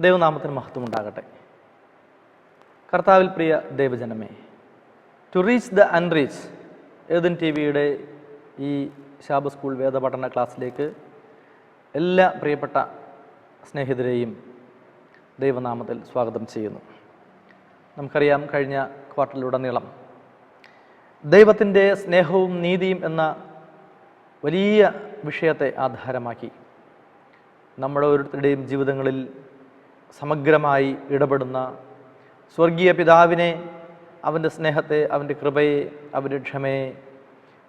ദൈവനാമത്തിന് മഹത്വമുണ്ടാകട്ടെ. കർത്താവിൽ പ്രിയ ദൈവജനമേ, to reach the unreach Ethan T വിയുടെ ഈ ശാബ സ്കൂൾ വേദപഠന ക്ലാസ്സിലേക്ക് എല്ലാ പ്രിയപ്പെട്ട സ്നേഹിതരെയും ദൈവനാമത്തിൽ സ്വാഗതം ചെയ്യുന്നു. നമുക്കറിയാം, കഴിഞ്ഞ ക്വാർട്ടറിലുടനീളം ദൈവത്തിൻ്റെ സ്നേഹവും നീതിയും എന്ന വലിയ വിഷയത്തെ ആധാരമാക്കി നമ്മുടെ ഓരോരുത്തരുടെയും ജീവിതങ്ങളിൽ സമഗ്രമായി ഇടപെടുന്ന സ്വർഗീയ പിതാവിനെ, അവൻ്റെ സ്നേഹത്തെ, അവൻ്റെ കൃപയെ, അവൻ്റെ ക്ഷമയെ,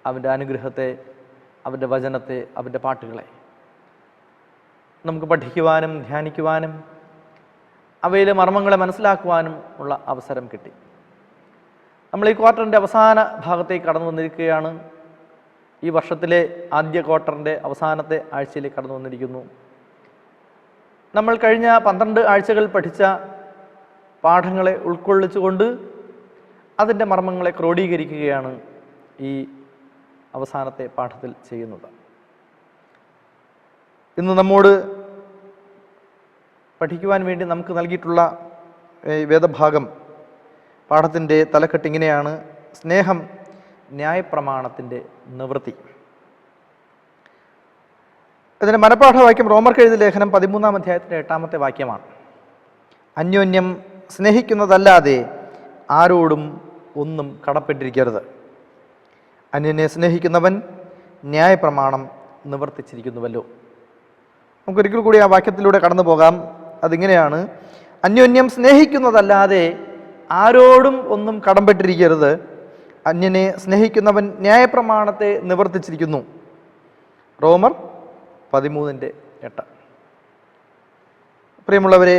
അവൻ്റെ അനുഗ്രഹത്തെ, അവൻ്റെ വചനത്തെ, അവൻ്റെ പാട്ടുകളെ നമുക്ക് പഠിക്കുവാനും ധ്യാനിക്കുവാനും അവയിലെ മർമ്മങ്ങളെ മനസ്സിലാക്കുവാനും ഉള്ള അവസരം കിട്ടി. നമ്മൾ ഈ ക്വാർട്ടറിൻ്റെ അവസാന ഭാഗത്തേക്ക് കടന്നു വന്നിരിക്കുകയാണ്. ഈ വർഷത്തിലെ ആദ്യ ക്വാർട്ടറിൻ്റെ അവസാനത്തെ ആഴ്ചയിലേക്ക് കടന്നു വന്നിരിക്കുന്നു. നമ്മൾ കഴിഞ്ഞ 12 ആഴ്ചകൾ പഠിച്ച പാഠങ്ങളെ ഉൾക്കൊള്ളിച്ചുകൊണ്ട് അതിൻ്റെ മർമ്മങ്ങളെ ക്രോഡീകരിക്കുകയാണ് ഈ അവസാനത്തെ പാഠത്തിൽ ചെയ്യുന്നത്. ഇന്ന് നമ്മോട് പഠിക്കുവാൻ വേണ്ടി നമുക്ക് നൽകിയിട്ടുള്ള വേദഭാഗം പാഠത്തിൻ്റെ തലക്കെട്ട് ഇങ്ങനെയാണ്: സ്നേഹം ന്യായപ്രമാണത്തിൻ്റെ നിവൃത്തി. ഇതിൻ്റെ മനഃപാഠവാക്യം റോമർക്ക് എഴുതിയ ലേഖനം 13-ാം അധ്യായത്തിൻ്റെ 8-ാമത്തെ വാക്യമാണ്. അന്യോന്യം സ്നേഹിക്കുന്നതല്ലാതെ ആരോടും ഒന്നും കടപ്പെട്ടിരിക്കരുത്. അന്യനെ സ്നേഹിക്കുന്നവൻ ന്യായപ്രമാണം നിവർത്തിച്ചിരിക്കുന്നുവല്ലോ. നമുക്കൊരിക്കൽ കൂടി ആ വാക്യത്തിലൂടെ കടന്നു പോകാം. അതിങ്ങനെയാണ്: അന്യോന്യം സ്നേഹിക്കുന്നതല്ലാതെ ആരോടും ഒന്നും കടംപെട്ടിരിക്കരുത്. അന്യനെ സ്നേഹിക്കുന്നവൻ ന്യായപ്രമാണത്തെ നിവർത്തിച്ചിരിക്കുന്നു. റോമർ 13:8. പ്രിയമുള്ളവരെ,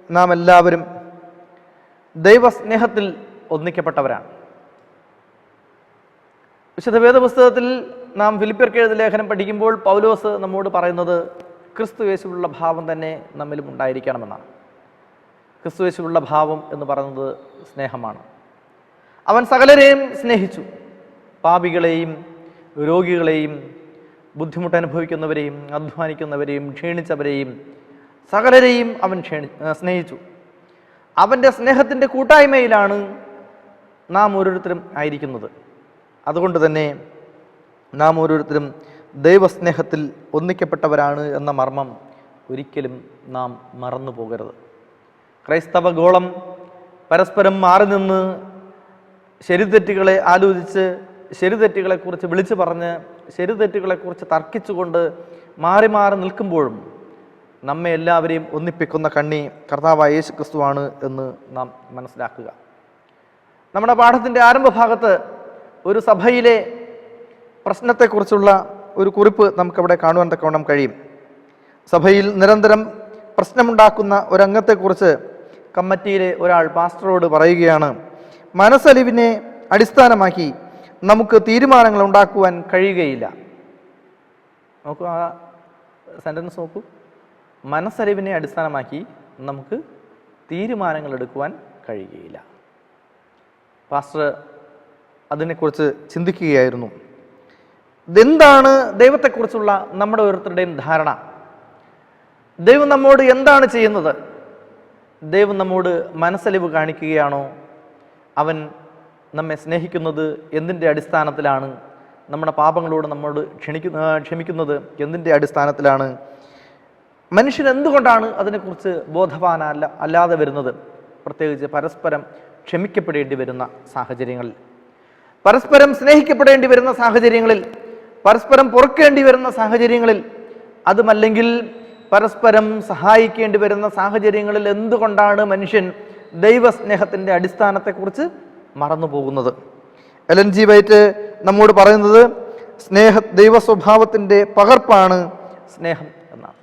നാം എല്ലാവരും ദൈവസ്നേഹത്തിൽ ഒന്നിക്കപ്പെട്ടവരാണ്. വിശുദ്ധ വേദപുസ്തകത്തിൽ നാം ഫിലിപ്പിയർക്ക് എഴുതിയ ലേഖനം പഠിക്കുമ്പോൾ പൗലോസ് നമ്മോട് പറയുന്നത് ക്രിസ്തു യേശുവിലുള്ള ഭാവം തന്നെ നമ്മിലും ഉണ്ടായിരിക്കണമെന്നാണ്. ക്രിസ്തു യേശുവിലുള്ള ഭാവം എന്ന് പറയുന്നത് സ്നേഹമാണ്. അവൻ സകലരെയും സ്നേഹിച്ചു. പാപികളെയും രോഗികളെയും ബുദ്ധിമുട്ടനുഭവിക്കുന്നവരെയും അധ്വാനിക്കുന്നവരെയും ക്ഷീണിച്ചവരെയും സകലരെയും അവൻ സ്നേഹിച്ചു. അവൻ്റെ സ്നേഹത്തിൻ്റെ കൂട്ടായ്മയിലാണ് നാം ഓരോരുത്തരും ആയിരിക്കുന്നത്. അതുകൊണ്ട് തന്നെ നാം ഓരോരുത്തരും ദൈവസ്നേഹത്തിൽ ഒന്നിക്കപ്പെട്ടവരാണ് എന്ന മർമ്മം ഒരിക്കലും നാം മറന്നു പോകരുത്. ക്രൈസ്തവ ഗോളം പരസ്പരം മാറി നിന്ന് ശരിതെറ്റുകളെ ആലോചിച്ച്, ശരിതെറ്റുകളെക്കുറിച്ച് വിളിച്ചു പറഞ്ഞ്, ശരിതെറ്റുകളെക്കുറിച്ച് തർക്കിച്ചുകൊണ്ട് മാറി മാറി നിൽക്കുമ്പോഴും നമ്മെ എല്ലാവരെയും ഒന്നിപ്പിക്കുന്ന കണ്ണി കർത്താവായ യേശു ക്രിസ്തുവാണ് എന്ന് നാം മനസ്സിലാക്കുക. നമ്മുടെ പാഠത്തിൻ്റെ ആരംഭഭാഗത്ത് ഒരു സഭയിലെ പ്രശ്നത്തെക്കുറിച്ചുള്ള ഒരു കുറിപ്പ് നമുക്കവിടെ കാണുവാൻ തക്കവണ്ണം കഴിയും. സഭയിൽ നിരന്തരം പ്രശ്നമുണ്ടാക്കുന്ന ഒരംഗത്തെക്കുറിച്ച് കമ്മിറ്റിയിലെ ഒരാൾ പാസ്റ്ററോട് പറയുകയാണ്: മനസ്സലിവിനെ അടിസ്ഥാനമാക്കി നമുക്ക് തീരുമാനങ്ങൾ ഉണ്ടാക്കുവാൻ കഴിയുകയില്ല. നോക്കൂ, ആ സെൻറ്റൻസ് നോക്കൂ. മനസ്സലിവിനെ അടിസ്ഥാനമാക്കി നമുക്ക് തീരുമാനങ്ങൾ എടുക്കുവാൻ കഴിയുകയില്ല. പാസ്റ്റർ അതിനെക്കുറിച്ച് ചിന്തിക്കുകയായിരുന്നു. ഇതെന്താണ് ദൈവത്തെക്കുറിച്ചുള്ള നമ്മുടെ ഓരോരുത്തരുടെയും ധാരണ? ദൈവം നമ്മോട് എന്താണ് ചെയ്യുന്നത്? ദൈവം നമ്മോട് മനസ്സലിവ് കാണിക്കുകയാണോ? അവൻ നമ്മെ സ്നേഹിക്കുന്നത് എന്തിൻ്റെ അടിസ്ഥാനത്തിലാണ്? നമ്മുടെ പാപങ്ങളോട് നമ്മോട് ക്ഷമിക്കുന്നത് എന്തിൻ്റെ അടിസ്ഥാനത്തിലാണ്? മനുഷ്യൻ എന്തുകൊണ്ടാണ് അതിനെക്കുറിച്ച് അല്ലാതെ വരുന്നത്? പ്രത്യേകിച്ച് പരസ്പരം ക്ഷമിക്കപ്പെടേണ്ടി വരുന്ന സാഹചര്യങ്ങളിൽ, പരസ്പരം സ്നേഹിക്കപ്പെടേണ്ടി വരുന്ന സാഹചര്യങ്ങളിൽ, പരസ്പരം പൊറുക്കേണ്ടി വരുന്ന സാഹചര്യങ്ങളിൽ, അതുമല്ലെങ്കിൽ പരസ്പരം സഹായിക്കേണ്ടി വരുന്ന സാഹചര്യങ്ങളിൽ എന്തുകൊണ്ടാണ് മനുഷ്യൻ ദൈവസ്നേഹത്തിൻ്റെ അടിസ്ഥാനത്തെക്കുറിച്ച് മറന്നു പോകുന്നത്? എലൻ ജി വൈറ്റ് നമ്മോട് പറയുന്നത് ദൈവ സ്വഭാവത്തിൻ്റെ പകർപ്പാണ് സ്നേഹം എന്നാണ്.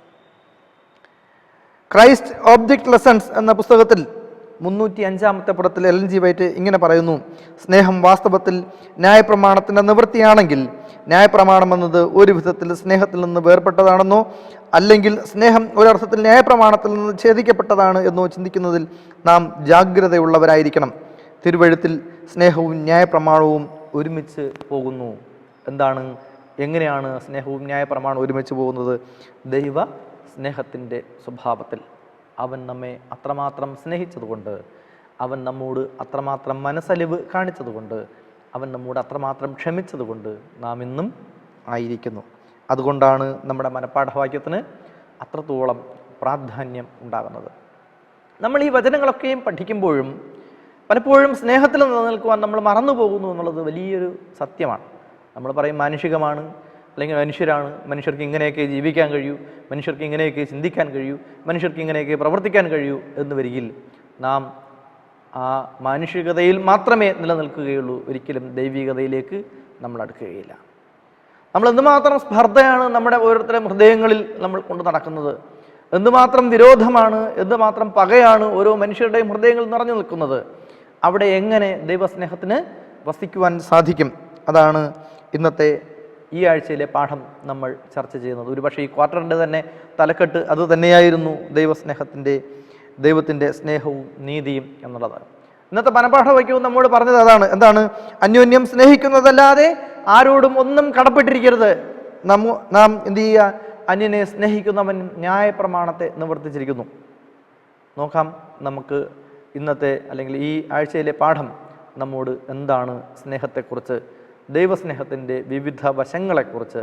ക്രൈസ്റ്റ് ഒബ്ജക്റ്റ് ലെസൺസ് എന്ന പുസ്തകത്തിൽ 305-ാമത്തെ പുറത്തിൽ എലൻ ജി വൈറ്റ് ഇങ്ങനെ പറയുന്നു: സ്നേഹം വാസ്തവത്തിൽ ന്യായപ്രമാണത്തിൻ്റെ നിവൃത്തിയാണെങ്കിൽ ന്യായപ്രമാണം എന്നത് ഒരു വിധത്തിൽ സ്നേഹത്തിൽ നിന്ന് വേർപെട്ടതാണെന്നോ അല്ലെങ്കിൽ സ്നേഹം ഒരർത്ഥത്തിൽ ന്യായപ്രമാണത്തിൽ നിന്ന് ഛേദിക്കപ്പെട്ടതാണ് എന്നോ ചിന്തിക്കുന്നതിൽ നാം ജാഗ്രതയുള്ളവരായിരിക്കണം. തിരുവഴുത്തിൽ സ്നേഹവും ന്യായപ്രമാണവും ഒരുമിച്ച് പോകുന്നു. എങ്ങനെയാണ് സ്നേഹവും ന്യായപ്രമാണവും ഒരുമിച്ച് പോകുന്നത്? ദൈവ സ്നേഹത്തിൻ്റെ സ്വഭാവത്തിൽ. അവൻ നമ്മെ അത്രമാത്രം സ്നേഹിച്ചതുകൊണ്ട്, അവൻ നമ്മോട് അത്രമാത്രം മനസ്സലിവ് കാണിച്ചതുകൊണ്ട്, അവൻ നമ്മോട് അത്രമാത്രം ക്ഷമിച്ചതുകൊണ്ട് നാം ഇന്നും ആയിരിക്കുന്നു. അതുകൊണ്ടാണ് നമ്മുടെ മനപ്പാഠവാക്യത്തിന് അത്രത്തോളം പ്രാധാന്യം ഉണ്ടാകുന്നത്. നമ്മൾ ഈ വചനങ്ങളൊക്കെയും പഠിക്കുമ്പോഴും പലപ്പോഴും സ്നേഹത്തിൽ നിലനിൽക്കുവാൻ നമ്മൾ മറന്നു പോകുന്നു എന്നുള്ളത് വലിയൊരു സത്യമാണ്. നമ്മൾ പറയും മാനുഷികമാണ്, അല്ലെങ്കിൽ മനുഷ്യരാണ്, മനുഷ്യർക്ക് ഇങ്ങനെയൊക്കെ ജീവിക്കാൻ കഴിയൂ, മനുഷ്യർക്ക് ഇങ്ങനെയൊക്കെ ചിന്തിക്കാൻ കഴിയൂ, മനുഷ്യർക്ക് ഇങ്ങനെയൊക്കെ പ്രവർത്തിക്കാൻ കഴിയൂ എന്ന് വരികിൽ നാം ആ മാനുഷികതയിൽ മാത്രമേ നിലനിൽക്കുകയുള്ളൂ, ഒരിക്കലും ദൈവികതയിലേക്ക് നമ്മൾ അടുക്കുകയില്ല. നമ്മൾ എന്തുമാത്രം സ്പർദ്ധയാണ് നമ്മുടെ ഓരോരുത്തരുടെ ഹൃദയങ്ങളിൽ നമ്മൾ കൊണ്ട് നടക്കുന്നത്, എന്തുമാത്രം വിരോധമാണ്, എന്തുമാത്രം പകയാണ് ഓരോ മനുഷ്യരുടെയും ഹൃദയങ്ങളിൽ നിറഞ്ഞു നിൽക്കുന്നത്. അവിടെ എങ്ങനെ ദൈവസ്നേഹത്തിന് വസിക്കുവാൻ സാധിക്കും? അതാണ് ഇന്നത്തെ ഈ ആഴ്ചയിലെ പാഠം നമ്മൾ ചർച്ച ചെയ്യുന്നത്. ഒരുപക്ഷെ ഈ ക്വാർട്ടറിൻ്റെ തന്നെ തലക്കെട്ട് അത് തന്നെയായിരുന്നു, ദൈവത്തിൻ്റെ സ്നേഹവും നീതിയും എന്നുള്ളത്. ഇന്നത്തെ മനപാഠവാക്യവും നമ്മോട് പറഞ്ഞത് അതാണ്. എന്താണ്? അന്യോന്യം സ്നേഹിക്കുന്നതല്ലാതെ ആരോടും ഒന്നും കടപ്പെട്ടിരിക്കരുത്. നാം എന്ത് ചെയ്യുക? അന്യനെ സ്നേഹിക്കുന്നവൻ ന്യായപ്രമാണത്തെ നിവർത്തിച്ചിരിക്കുന്നു. നോക്കാം നമുക്ക് ഇന്നത്തെ അല്ലെങ്കിൽ ഈ ആഴ്ചയിലെ പാഠം നമ്മോട് എന്താണ് സ്നേഹത്തെക്കുറിച്ച്, ദൈവസ്നേഹത്തിൻ്റെ വിവിധ വശങ്ങളെക്കുറിച്ച്,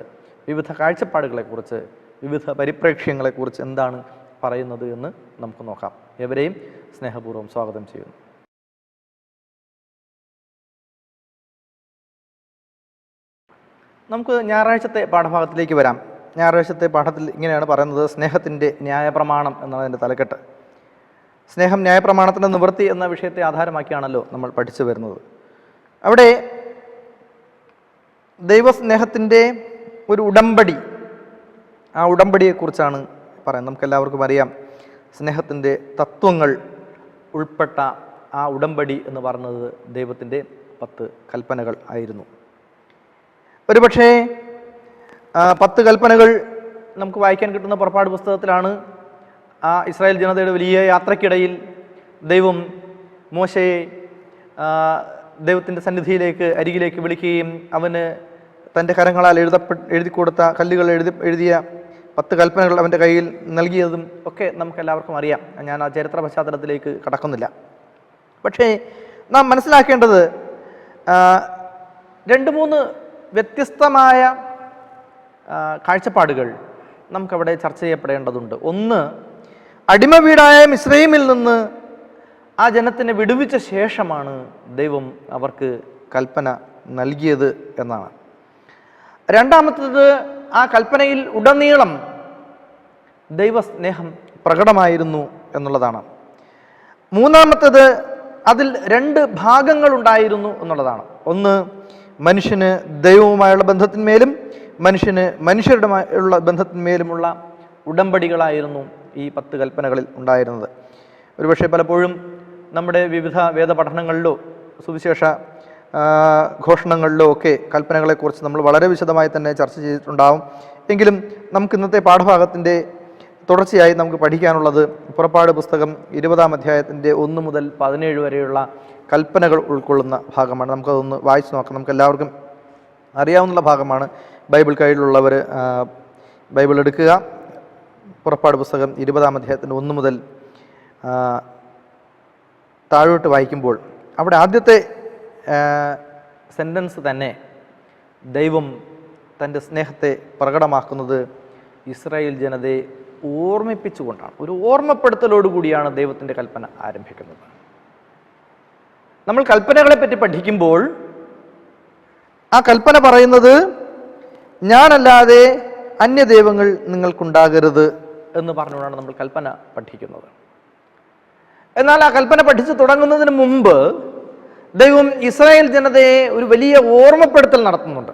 വിവിധ കാഴ്ചപ്പാടുകളെക്കുറിച്ച്, വിവിധ പരിപ്രേക്ഷ്യങ്ങളെക്കുറിച്ച് എന്താണ് പറയുന്നത് എന്ന് നമുക്ക് നോക്കാം. എവരെയും സ്നേഹപൂർവ്വം സ്വാഗതം ചെയ്യുന്നു. നമുക്ക് ഞായറാഴ്ചത്തെ പാഠഭാഗത്തിലേക്ക് വരാം. ഞായറാഴ്ചത്തെ പാഠത്തിൽ ഇങ്ങനെയാണ് പറയുന്നത്: സ്നേഹത്തിൻ്റെ ന്യായപ്രമാണം എന്നതിൻ്റെ തലക്കെട്ട്. സ്നേഹം ന്യായപ്രമാണത്തിൻ്റെ നിവൃത്തി എന്ന വിഷയത്തെ ആധാരമാക്കിയാണല്ലോ നമ്മൾ പഠിച്ചു വരുന്നത്. അവിടെ ദൈവസ്നേഹത്തിൻ്റെ ഒരു ഉടമ്പടി, ആ ഉടമ്പടിയെക്കുറിച്ചാണ് പറയുന്നത്. നമുക്കെല്ലാവർക്കും അറിയാം, സ്നേഹത്തിൻ്റെ തത്വങ്ങൾ ഉൾപ്പെട്ട ആ ഉടമ്പടി എന്ന് പറയുന്നത് ദൈവത്തിൻ്റെ 10 കൽപ്പനകൾ ആയിരുന്നു. ഒരുപക്ഷേ 10 കൽപ്പനകൾ നമുക്ക് വായിക്കാൻ കിട്ടുന്ന പുറപ്പാട് പുസ്തകത്തിലാണ്. ആ ഇസ്രായേൽ ജനതയുടെ വലിയ യാത്രക്കിടയിൽ ദൈവം മോശയെ ദൈവത്തിൻ്റെ സന്നിധിയിലേക്ക് അരികിലേക്ക് വിളിക്കുകയും അവന് തൻ്റെ കരങ്ങളാൽ എഴുതി കൊടുത്ത കല്ലുകൾ എഴുതിയ 10 കൽപ്പനകൾ അവൻ്റെ കയ്യിൽ നൽകിയതും ഒക്കെ നമുക്കെല്ലാവർക്കും അറിയാം. ഞാൻ ആ ചരിത്ര പശ്ചാത്തലത്തിലേക്ക് കടക്കുന്നില്ല. പക്ഷേ നാം മനസ്സിലാക്കേണ്ടത് 2-3 വ്യത്യസ്തമായ കാഴ്ചപ്പാടുകൾ നമുക്കവിടെ ചർച്ച ചെയ്യപ്പെടേണ്ടതുണ്ട്. ഒന്ന്, അടിമ വീടായ മിസ്രയീമിൽ നിന്ന് ആ ജനത്തിനെ വിടുവിച്ച ശേഷമാണ് ദൈവം അവർക്ക് കൽപ്പന നൽകിയത് എന്നാണ്. രണ്ടാമത്തേത്, ആ കൽപ്പനയിൽ ഉടനീളം ദൈവസ്നേഹം പ്രകടമായിരുന്നു എന്നുള്ളതാണ്. മൂന്നാമത്തേത്, അതിൽ 2 ഭാഗങ്ങളുണ്ടായിരുന്നു എന്നുള്ളതാണ്. ഒന്ന്, മനുഷ്യന് ദൈവവുമായുള്ള ബന്ധത്തിന്മേലും മനുഷ്യന് മനുഷ്യരുടെയുള്ള ബന്ധത്തിന്മേലുമുള്ള ഉടമ്പടികളായിരുന്നു ഈ 10 കൽപ്പനകളിൽ ഉണ്ടായിരുന്നത്. ഒരുപക്ഷെ പലപ്പോഴും നമ്മുടെ വിവിധ വേദപഠനങ്ങളിലോ സുവിശേഷ ഘോഷണങ്ങളിലോ ഒക്കെ കൽപ്പനകളെക്കുറിച്ച് നമ്മൾ വളരെ വിശദമായി തന്നെ ചർച്ച ചെയ്തിട്ടുണ്ടാവും. എങ്കിലും നമുക്ക് ഇന്നത്തെ പാഠഭാഗത്തിൻ്റെ തുടർച്ചയായി നമുക്ക് പഠിക്കാനുള്ളത് പുറപ്പാട് പുസ്തകം 20-ാം അധ്യായത്തിൻ്റെ 1 മുതൽ 17 വരെയുള്ള കൽപ്പനകൾ ഉൾക്കൊള്ളുന്ന ഭാഗമാണ്. നമുക്കതൊന്ന് വായിച്ചു നോക്കാം. നമുക്ക് എല്ലാവർക്കും അറിയാവുന്ന ഭാഗമാണ്. ബൈബിൾ കയ്യിലുള്ളവർ ബൈബിൾ എടുക്കുക. പുറപ്പാട് പുസ്തകം 20-ാം അധ്യായത്തിൻ്റെ 1 മുതൽ താഴോട്ട് വായിക്കുമ്പോൾ അവിടെ ആദ്യത്തെ സെൻറ്റൻസ് തന്നെ ദൈവം തൻ്റെ സ്നേഹത്തെ പ്രകടമാക്കുന്നത് ഇസ്രായേൽ ജനതയെ ഓർമ്മിപ്പിച്ചുകൊണ്ടാണ്. ഒരു ഓർമ്മപ്പെടുത്തലോടുകൂടിയാണ് ദൈവത്തിൻ്റെ കൽപ്പന ആരംഭിക്കുന്നത്. നമ്മൾ കൽപ്പനകളെ പറ്റി പഠിക്കുമ്പോൾ ആ കൽപ്പന പറയുന്നത് ഞാനല്ലാതെ അന്യദൈവങ്ങൾ നിങ്ങൾക്കുണ്ടാകരുത് എന്ന് പറഞ്ഞുകൊണ്ടാണ് നമ്മൾ കൽപ്പന പഠിക്കുന്നത്. എന്നാൽ ആ കൽപ്പന പഠിച്ചു തുടങ്ങുന്നതിന് മുമ്പ് ദൈവം ഇസ്രായേൽ ജനതയെ ഒരു വലിയ ഓർമ്മപ്പെടുത്തൽ നടത്തുന്നുണ്ട്.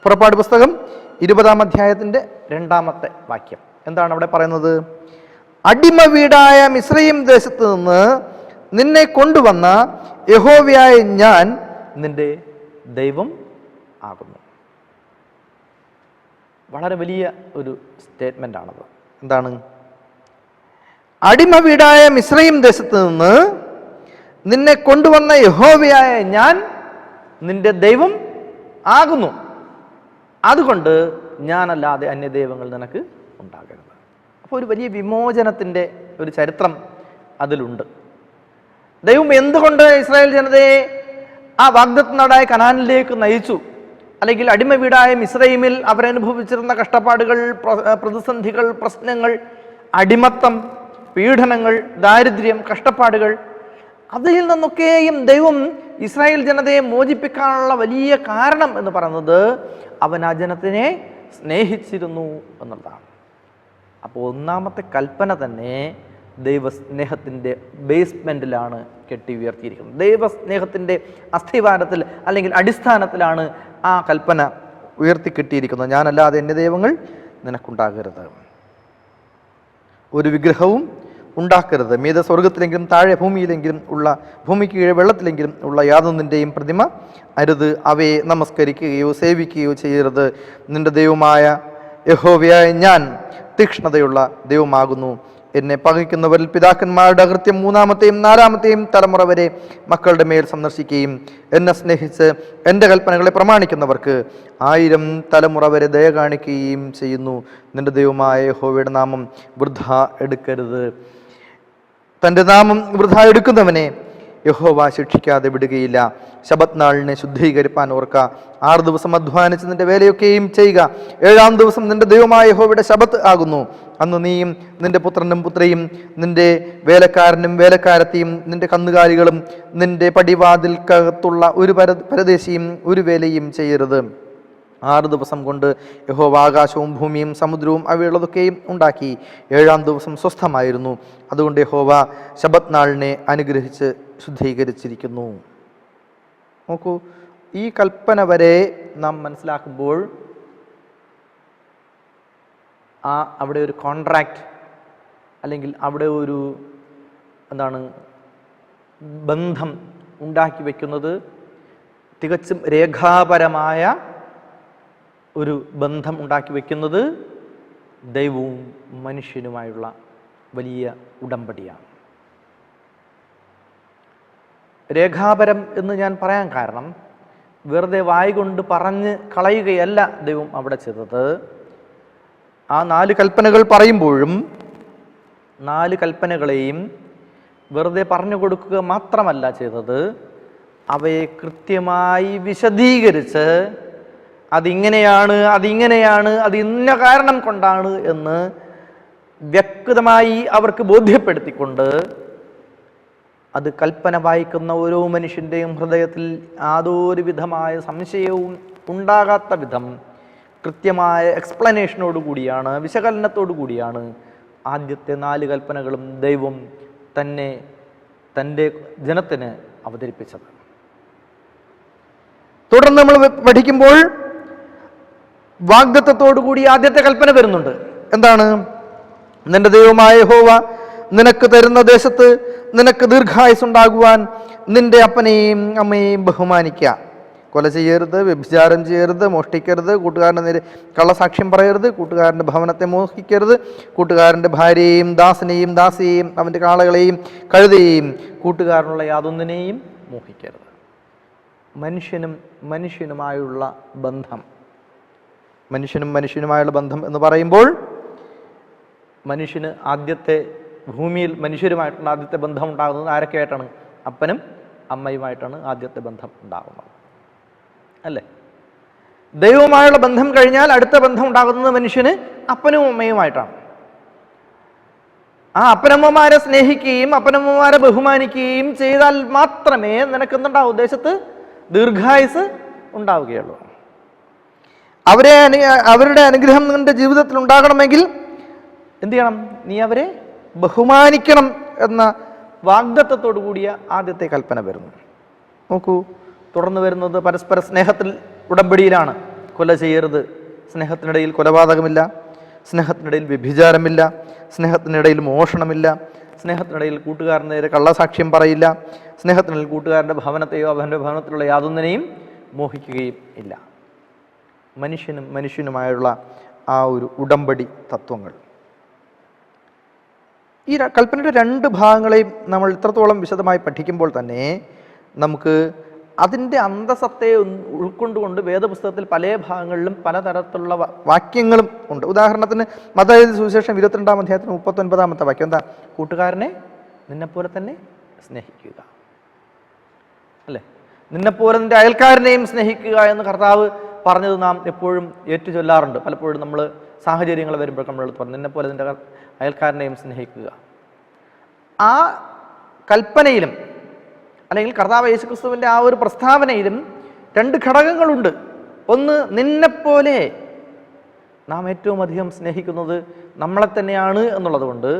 പുറപ്പാട് പുസ്തകം 20-ാം അധ്യായത്തിൻ്റെ 2-ാമത്തെ വാക്യം എന്താണ് അവിടെ പറയുന്നത്? അടിമ വീടായ മിസ്രയീം ദേശത്ത് നിന്ന് നിന്നെ കൊണ്ടുവന്ന യഹോവയായ ഞാൻ നിന്റെ ദൈവം ആകുന്നു. വളരെ വലിയ ഒരു സ്റ്റേറ്റ്മെൻ്റ് ആണത്. എന്താണ്? അടിമ വീടായ മിസ്രയീം ദേശത്ത് നിന്ന് നിന്നെ കൊണ്ടുവന്ന യഹോവയായ ഞാൻ നിന്റെ ദൈവം ആകുന്നു. അതുകൊണ്ട് ഞാനല്ലാതെ അന്യദൈവങ്ങൾ നിനക്ക് ഉണ്ടാകരുത്. അപ്പോൾ ഒരു വലിയ വിമോചനത്തിൻ്റെ ഒരു ചരിത്രം അതിലുണ്ട്. ദൈവം എന്തുകൊണ്ട് ഇസ്രായേൽ ജനതയെ ആ വാഗ്ദത്ത നാടായ കനാനിലേക്ക് നയിച്ചു, അല്ലെങ്കിൽ അടിമ വീടായ മിസ്രൈമിൽ അവരനുഭവിച്ചിരുന്ന കഷ്ടപ്പാടുകൾ, പ്രതിസന്ധികൾ, പ്രശ്നങ്ങൾ, അടിമത്തം, പീഡനങ്ങൾ, ദാരിദ്ര്യം, കഷ്ടപ്പാടുകൾ, അതിൽ നിന്നൊക്കെയും ദൈവം ഇസ്രായേൽ ജനതയെ മോചിപ്പിക്കാനുള്ള വലിയ കാരണം എന്ന് പറയുന്നത് അവൻ ആ ജനത്തിനെ സ്നേഹിച്ചിരുന്നു എന്നുള്ളതാണ്. അപ്പോൾ ഒന്നാമത്തെ കൽപ്പന തന്നെ ദൈവസ്നേഹത്തിൻ്റെ ബേസ്മെൻറ്റിലാണ് കെട്ടി ഉയർത്തിയിരിക്കുന്നത്. ദൈവസ്നേഹത്തിൻ്റെ അസ്ഥിവാരത്തിൽ അല്ലെങ്കിൽ അടിസ്ഥാനത്തിലാണ് ആ കൽപ്പന ഉയർത്തിക്കെട്ടിയിരിക്കുന്നത്. ഞാനല്ലാതെ എൻ്റെ ദൈവങ്ങൾ നിനക്കുണ്ടാകരുത്, ഒരു വിഗ്രഹവും ഉണ്ടാക്കരുത്, മീത സ്വർഗത്തിലെങ്കിലും താഴെ ഭൂമിയിലെങ്കിലും ഉള്ള, ഭൂമിക്ക് കീഴെ വെള്ളത്തിലെങ്കിലും ഉള്ള യാതൊന്നിൻ്റെയും പ്രതിമ അരുത്, അവയെ നമസ്കരിക്കുകയോ സേവിക്കുകയോ ചെയ്യരുത്. നിന്റെ ദൈവമായ യഹോവയായ ഞാൻ തീക്ഷ്ണതയുള്ള ദൈവമാകുന്നു. എന്നെ പകയ്ക്കുന്നവരിൽ പിതാക്കന്മാരുടെ അകൃത്യം 3-ാമത്തെയും 4-ാമത്തെയും തലമുറ വരെ മക്കളുടെ മേൽ സന്ദർശിക്കുകയും എന്നെ സ്നേഹിച്ച് എൻ്റെ കൽപ്പനകളെ പ്രമാണിക്കുന്നവർക്ക് 1000 തലമുറ വരെ ദയ കാണിക്കുകയും ചെയ്യുന്നു. നിന്റെ ദൈവമായ യഹോവയുടെ നാമം വൃഥാ എടുക്കരുത്. തൻ്റെ നാമം വൃഥാ എടുക്കുന്നവനെ യഹോവ ശിക്ഷിക്കാതെ വിടുകയില്ല. ശബത്ത് നാളിനെ ശുദ്ധീകരിപ്പാൻ ഓർക്ക. 6 ദിവസം അധ്വാനിച്ച് നിന്റെ വേലയൊക്കെയും ചെയ്യുക. 7-ാം ദിവസം നിന്റെ ദൈവമായ യഹോവയുടെ ശബത്ത് ആകുന്നു. അന്ന് നീയും നിന്റെ പുത്രനും പുത്രിയും നിന്റെ വേലക്കാരനും വേലക്കാരത്തെയും നിന്റെ കന്നുകാലികളും നിന്റെ പടിവാതിൽക്കകത്തുള്ള ഒരു പരദേശിയും ഒരു വേലയും ചെയ്യരുത്. 6 ദിവസം കൊണ്ട് യഹോവ ആകാശവും ഭൂമിയും സമുദ്രവും അവയുള്ളതൊക്കെയും ഉണ്ടാക്കി. 7-ാം ദിവസം സ്വസ്ഥമായിരുന്നു. അതുകൊണ്ട് യഹോവ ശബത്ത് നാളിനെ അനുഗ്രഹിച്ച് ശുദ്ധീകരിച്ചിരിക്കുന്നു. നോക്കൂ, ഈ കൽപ്പന വരെ നാം മനസ്സിലാക്കുമ്പോൾ അവിടെ ഒരു കോൺട്രാക്റ്റ് അല്ലെങ്കിൽ അവിടെ ഒരു ബന്ധം ഉണ്ടാക്കി വയ്ക്കുന്നത് തികച്ചും രേഖാപരമായ ഒരു ബന്ധം ഉണ്ടാക്കി വയ്ക്കുന്നത് ദൈവവും മനുഷ്യനുമായുള്ള വലിയ ഉടമ്പടിയാണ്. രേഖാപരം എന്ന് ഞാൻ പറയാൻ കാരണം വെറുതെ വായ്കൊണ്ട് പറഞ്ഞ് കളയുകയല്ല ദൈവം അവിടെ ചെയ്തത്. ആ 4 കൽപ്പനകൾ പറയുമ്പോഴും 4 കൽപ്പനകളെയും വെറുതെ പറഞ്ഞു കൊടുക്കുക മാത്രമല്ല ചെയ്തത്, അവയെ കൃത്യമായി വിശദീകരിച്ച് അതിങ്ങനെയാണ്, അത് ഇന്ന കാരണം കൊണ്ടാണ് എന്ന് വ്യക്തമായി അവർക്ക് ബോധ്യപ്പെടുത്തിക്കൊണ്ട് അത് കൽപ്പന വായിക്കുന്ന ഓരോ മനുഷ്യൻ്റെയും ഹൃദയത്തിൽ യാതൊരു വിധമായ സംശയവും ഉണ്ടാകാത്ത വിധം കൃത്യമായ എക്സ്പ്ലനേഷനോട് കൂടിയാണ്, വിശകലനത്തോടു കൂടിയാണ് ആദ്യത്തെ 4 കൽപ്പനകളും ദൈവം തന്നെ തൻ്റെ ജനത്തിന് അവതരിപ്പിച്ചത്. തുടർന്ന് നമ്മൾ പഠിക്കുമ്പോൾ വാഗ്ദത്തത്തോടു കൂടി ആദ്യത്തെ കൽപ്പന വരുന്നുണ്ട്. എന്താണ്? നിന്റെ ദൈവമായ യഹോവ നിനക്ക് തരുന്ന ദേശത്ത് നിനക്ക് ദീർഘായുസ്സുണ്ടാകുവാൻ നിന്റെ അപ്പനെയും അമ്മയെയും ബഹുമാനിക്കുക. കൊല ചെയ്യരുത്, വ്യഭിചാരം ചെയ്യരുത്, മോഷ്ടിക്കരുത്, കൂട്ടുകാരൻ്റെ നേരെ കള്ളസാക്ഷ്യം പറയരുത്, കൂട്ടുകാരൻ്റെ ഭവനത്തെ മോഹിക്കരുത്, കൂട്ടുകാരൻ്റെ ഭാര്യയെയും ദാസനെയും ദാസിയെയും അവൻ്റെ കാളകളെയും കഴുതയെയും കൂട്ടുകാരനുള്ള യാതൊന്നിനെയും മോഹിക്കരുത്. മനുഷ്യനും മനുഷ്യനുമായുള്ള ബന്ധം എന്ന് പറയുമ്പോൾ മനുഷ്യന് ആദ്യത്തെ ഭൂമിയിൽ മനുഷ്യരുമായിട്ടുള്ള ആദ്യത്തെ ബന്ധം ഉണ്ടാകുന്നത് ആരൊക്കെയായിട്ടാണ്? അപ്പനും അമ്മയുമായിട്ടാണ് ആദ്യത്തെ ബന്ധം ഉണ്ടാകുന്നത്, അല്ലേ? ദൈവവുമായുള്ള ബന്ധം കഴിഞ്ഞാൽ അടുത്ത ബന്ധം ഉണ്ടാകുന്നത് മനുഷ്യന് അപ്പനും അമ്മയുമായിട്ടാണ്. ആ അപ്പനമ്മമാരെ സ്നേഹിക്കുകയും അപ്പനമ്മമാരെ ബഹുമാനിക്കുകയും ചെയ്താൽ മാത്രമേ നിനക്കെന്തുണ്ടാവും? ദേശത്ത് ദീർഘായുസ് ഉണ്ടാവുകയുള്ളൂ. അവരുടെ അനുഗ്രഹം നിന്റെ ജീവിതത്തിൽ ഉണ്ടാകണമെങ്കിൽ എന്ത് ചെയ്യണം? നീ അവരെ ബഹുമാനിക്കണം എന്ന വാഗ്ദത്തത്തോടു കൂടിയ ആദ്യത്തെ കൽപ്പന വരുന്നു. നോക്കൂ, തുടർന്ന് വരുന്നത് പരസ്പര സ്നേഹത്തിൽ ഉടമ്പടിയിലാണ്. കൊല ചെയ്യരുത്, സ്നേഹത്തിനിടയിൽ കൊലപാതകമില്ല, സ്നേഹത്തിനിടയിൽ വ്യഭിചാരമില്ല, സ്നേഹത്തിനിടയിൽ മോഷണമില്ല, സ്നേഹത്തിനിടയിൽ കൂട്ടുകാരന് നേരെ കള്ളസാക്ഷ്യം പറയില്ല, സ്നേഹത്തിനിടയിൽ കൂട്ടുകാരൻ്റെ ഭവനത്തെയോ അവൻ്റെ ഭവനത്തിലുള്ള യാതൊന്നിനെയും മോഹിക്കുകയും ഇല്ല. മനുഷ്യനുമായുള്ള ആ ഒരു ഉടമ്പടി തത്വങ്ങൾ. ഈ കൽപ്പനയുടെ 2 ഭാഗങ്ങളെയും നമ്മൾ ഇത്രത്തോളം വിശദമായി പഠിക്കുമ്പോൾ തന്നെ നമുക്ക് അതിൻ്റെ അന്തസത്തയെ ഉൾക്കൊണ്ടുകൊണ്ട് വേദപുസ്തകത്തിൽ പല ഭാഗങ്ങളിലും പലതരത്തിലുള്ള വാക്യങ്ങളും ഉണ്ട്. ഉദാഹരണത്തിന് മത്തായി സുവിശേഷം 22-ാം അധ്യായത്തിന് 39-ാമത്തെ വാക്യം എന്താ? കൂട്ടുകാരനെ നിന്നെപ്പോലെ തന്നെ സ്നേഹിക്കുക, അല്ലേ? നിന്നെപ്പോലെ നിൻ്റെ അയൽക്കാരനെയും സ്നേഹിക്കുക എന്ന് കർത്താവ് പറഞ്ഞത് നാം എപ്പോഴും ഏറ്റുചൊല്ലാറുണ്ട്. പലപ്പോഴും നമ്മൾ സാഹചര്യങ്ങൾ വരുമ്പോൾ നമ്മൾ പറഞ്ഞു നിന്നെപ്പോലെ നിൻ്റെ അയൽക്കാരനെയും സ്നേഹിക്കുക. ആ കൽപ്പനയിലും അല്ലെങ്കിൽ കർത്താവ് യേശുക്രിസ്തുവിൻ്റെ ആ ഒരു പ്രസ്താവനയിലും 2 ഘടകങ്ങളുണ്ട്. ഒന്ന്, നിന്നെപ്പോലെ നാം ഏറ്റവും അധികം സ്നേഹിക്കുന്നത് നമ്മളെ തന്നെയാണ് എന്നുള്ളത് കൊണ്ട്,